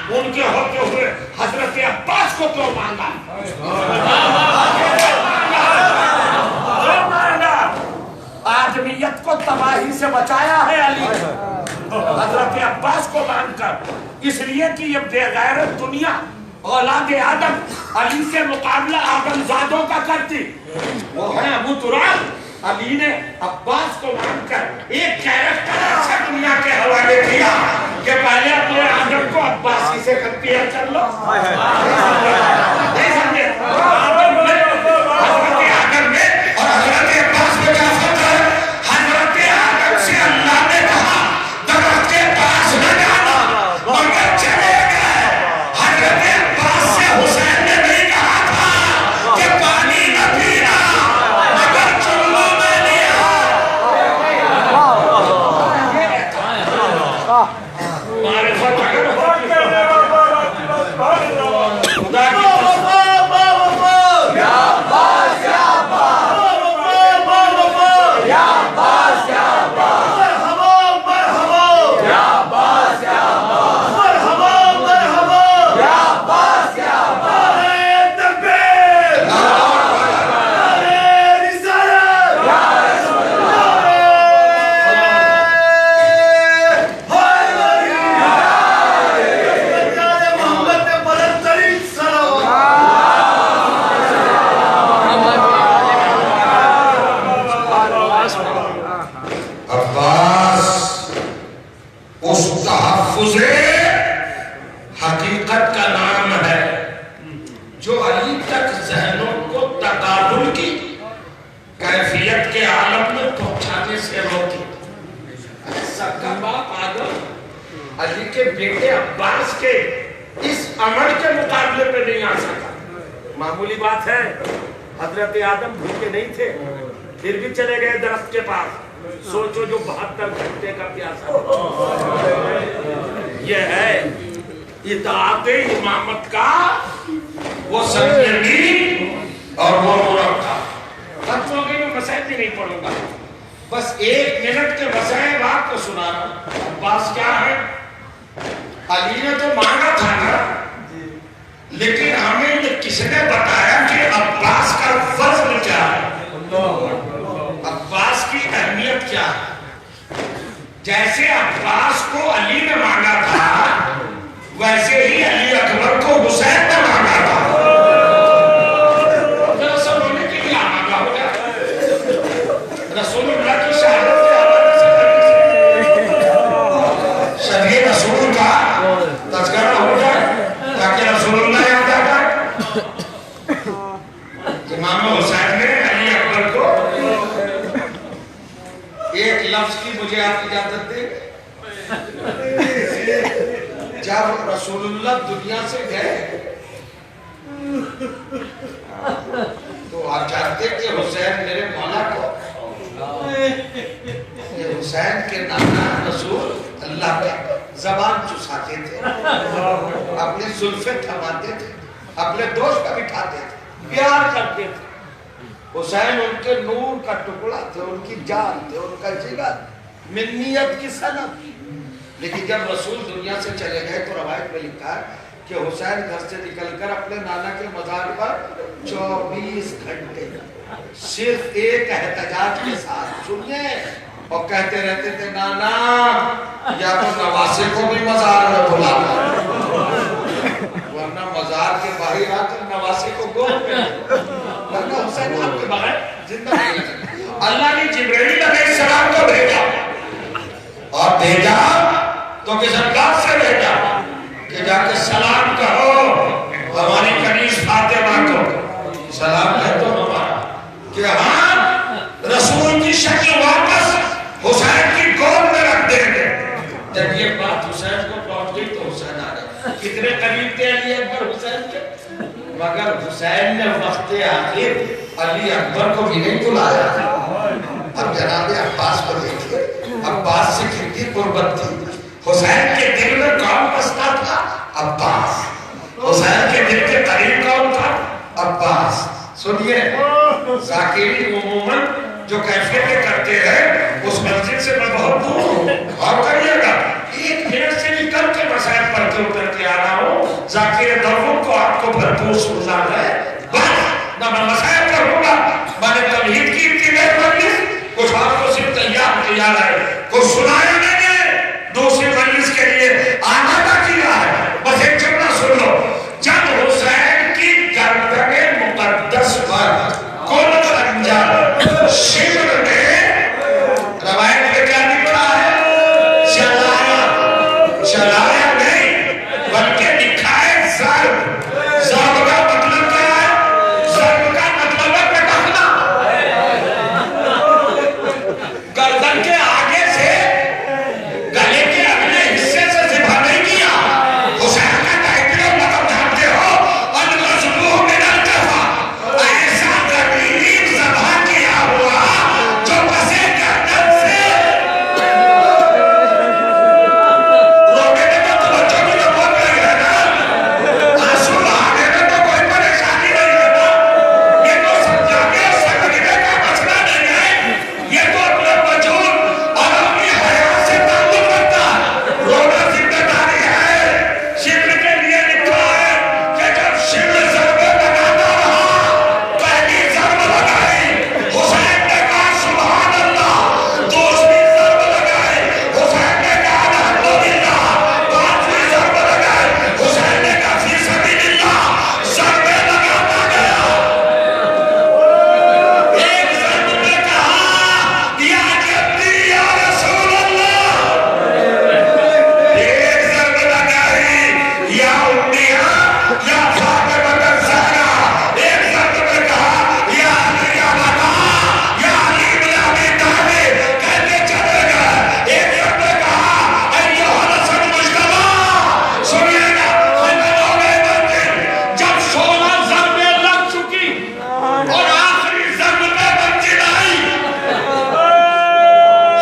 ان کے ہوتے ہوئے حضرت عباس کو کیوں مانگا؟ آدمیت کو تباہی سے بچایا ہے علی حضرت عباس کو مان کر، اس لیے کہ یہ بے غیرت دنیا اولاد آدم علی سے مقابلہ آدم زادوں کا کرتی. وہ ہے ابو تراب. علی نے عباس کو مان کر ایک کیریکٹر ایسا دنیا کے حوالے کیا کہ پہلے اپنے آدم کو عباسی سے کمپیئر کر لو. نہیں سمجھے؟ آدم میں حضرت آدم میں اور حضرت عباس میں کیا فرق ہے؟ حضرت آدم سے اللہ نے کہا درخت کے پاس نہ جانا مگر چلے گئے. حضرت عباس سے حسین نے نہیں کہا تھا کہ پانی نہ پینا مگر چلو میں لیا. معرفت اگر ہوتی خدا کی حقیقت کا نام ہے جو علی تک ذہنوں کو تقابل کی کیفیت کے عالم میں پہنچانے سے روکی. سب کا باپ آدم علی کے بیٹے عباس کے اس عمل کے مقابلے میں نہیں آ سکا. معمولی بات ہے، حضرت آدم بھوکے نہیں تھے، پھر بھی چلے گئے درخت کے پاس. سوچو جو 72 گھنٹے کا پیاسا یہ ہے اطاعت امامت کا وہ سرگرمی اور وہ مرقع. ختم ہو گئی. میں مسائل بھی نہیں پڑھوں گا, بس 1 منٹ کے مسائل آپ کو سنا رہا ہوں. عباس کیا ہے؟ علی نے تو مانگا تھا نا, لیکن ہمیں یہ کس نے بتایا کہ عباس کا فضل کیا ہے, عباس کی اہمیت کیا ہے؟ جیسے عباس کو علی نے مانگا تھا ویسے ہی علی اکبر کو حسین نے مانگا تھا. رسول ہونے کے لیے مانگا ہوگا. رسول اللہ کی شہادت کے حوالے سے شبیہ رسول کا تذکرہ ہو جائے تاکہ رسول اللہ یاد آ جائے. امام حسین نے علی اکبر کو ایک لفظ کی مجھے آپ اجازت دیں. جب رسول اللہ دنیا سے گئے تو آپ جانتے کہ حسین میرے مولا کو یہ حسین کے نانا رسول اللہ کے زبان چساتے تھے, اپنے زلفیں تھماتے تھے, اپنے دوست کا بٹھاتے تھے, پیار کرتے تھے. حسین ان کے نور کا ٹکڑا تھے, ان کی جان تھے, ان کا جگر, منیت کی سند. لیکن جب رسول دنیا سے چلے گئے تو روایت میں لکھا ہے کہ حسین گھر سے نکل کر اپنے نانا کے مزار پر 24 گھنٹے صرف ایک احتجاج کے ساتھ سنیے اور کہتے رہتے تھے نانا یا تو نواسے کو بھی مزار میں بلانا, ورنہ مزار کے باہر آ کر نواسے کو گول پہ, ورنہ حسین آپ کے بغیر زندہ نہیں رہ سکتے. اللہ نے جبرائیل علیہ السلام کو بھیجا اور بھیجا تو کس انداز سے بھیجا کہ جا کے سلام کہو ہماری کنیز فاطمہ کو, سلام ہے تو ہمارا کہ ہاں رسول کی شکل واپس حسین کی گود میں رکھ دیں گے. جب یہ بات حسین کو پہنچ گئی تو حسین آ گئے. کتنے قریب تھے علی اکبر حسین کے, مگر حسین نے وقت آخر علی اکبر کو بھی نہیں بلایا. اب جناب عباس کو دیکھیے, عباس سے کتنی قربت تھی. حسین کے دل میں کون بستا تھا؟ عباس. حسین کے دل کے قریب کون تھا؟ عباس. سنیے ذاکرین عموماً جو کیفیتیں کرتے ہیں اس مسجد سے میں بہت دور ہوں, اور کریے گا 1 منٹ سے نکل کے مسائل پڑھ کے اتر کے آنا ہوں. ذاکر دعوت کو آپ کو بھرپور سننا ہے, بس نہ میں مسائل پڑھوں گا. میں نے توحید کی ابتدائی مجلس کچھ آپ کو صرف تیار ہے, کچھ سنایا میں نے دوسری مجلس کے لیے آمادہ کیا ہے. بس ایک جملہ سن لو. جب حسین کی گردن مقدس پر کل خنجر شبر میں روایت میں کیا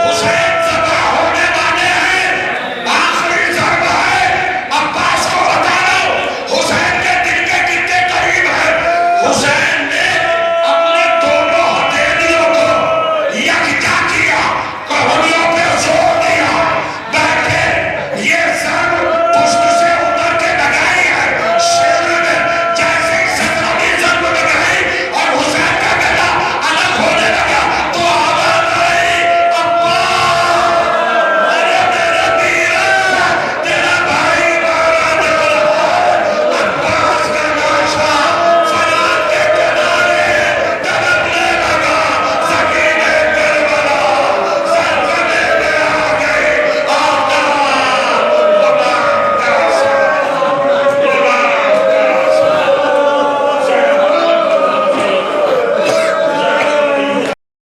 हुसैन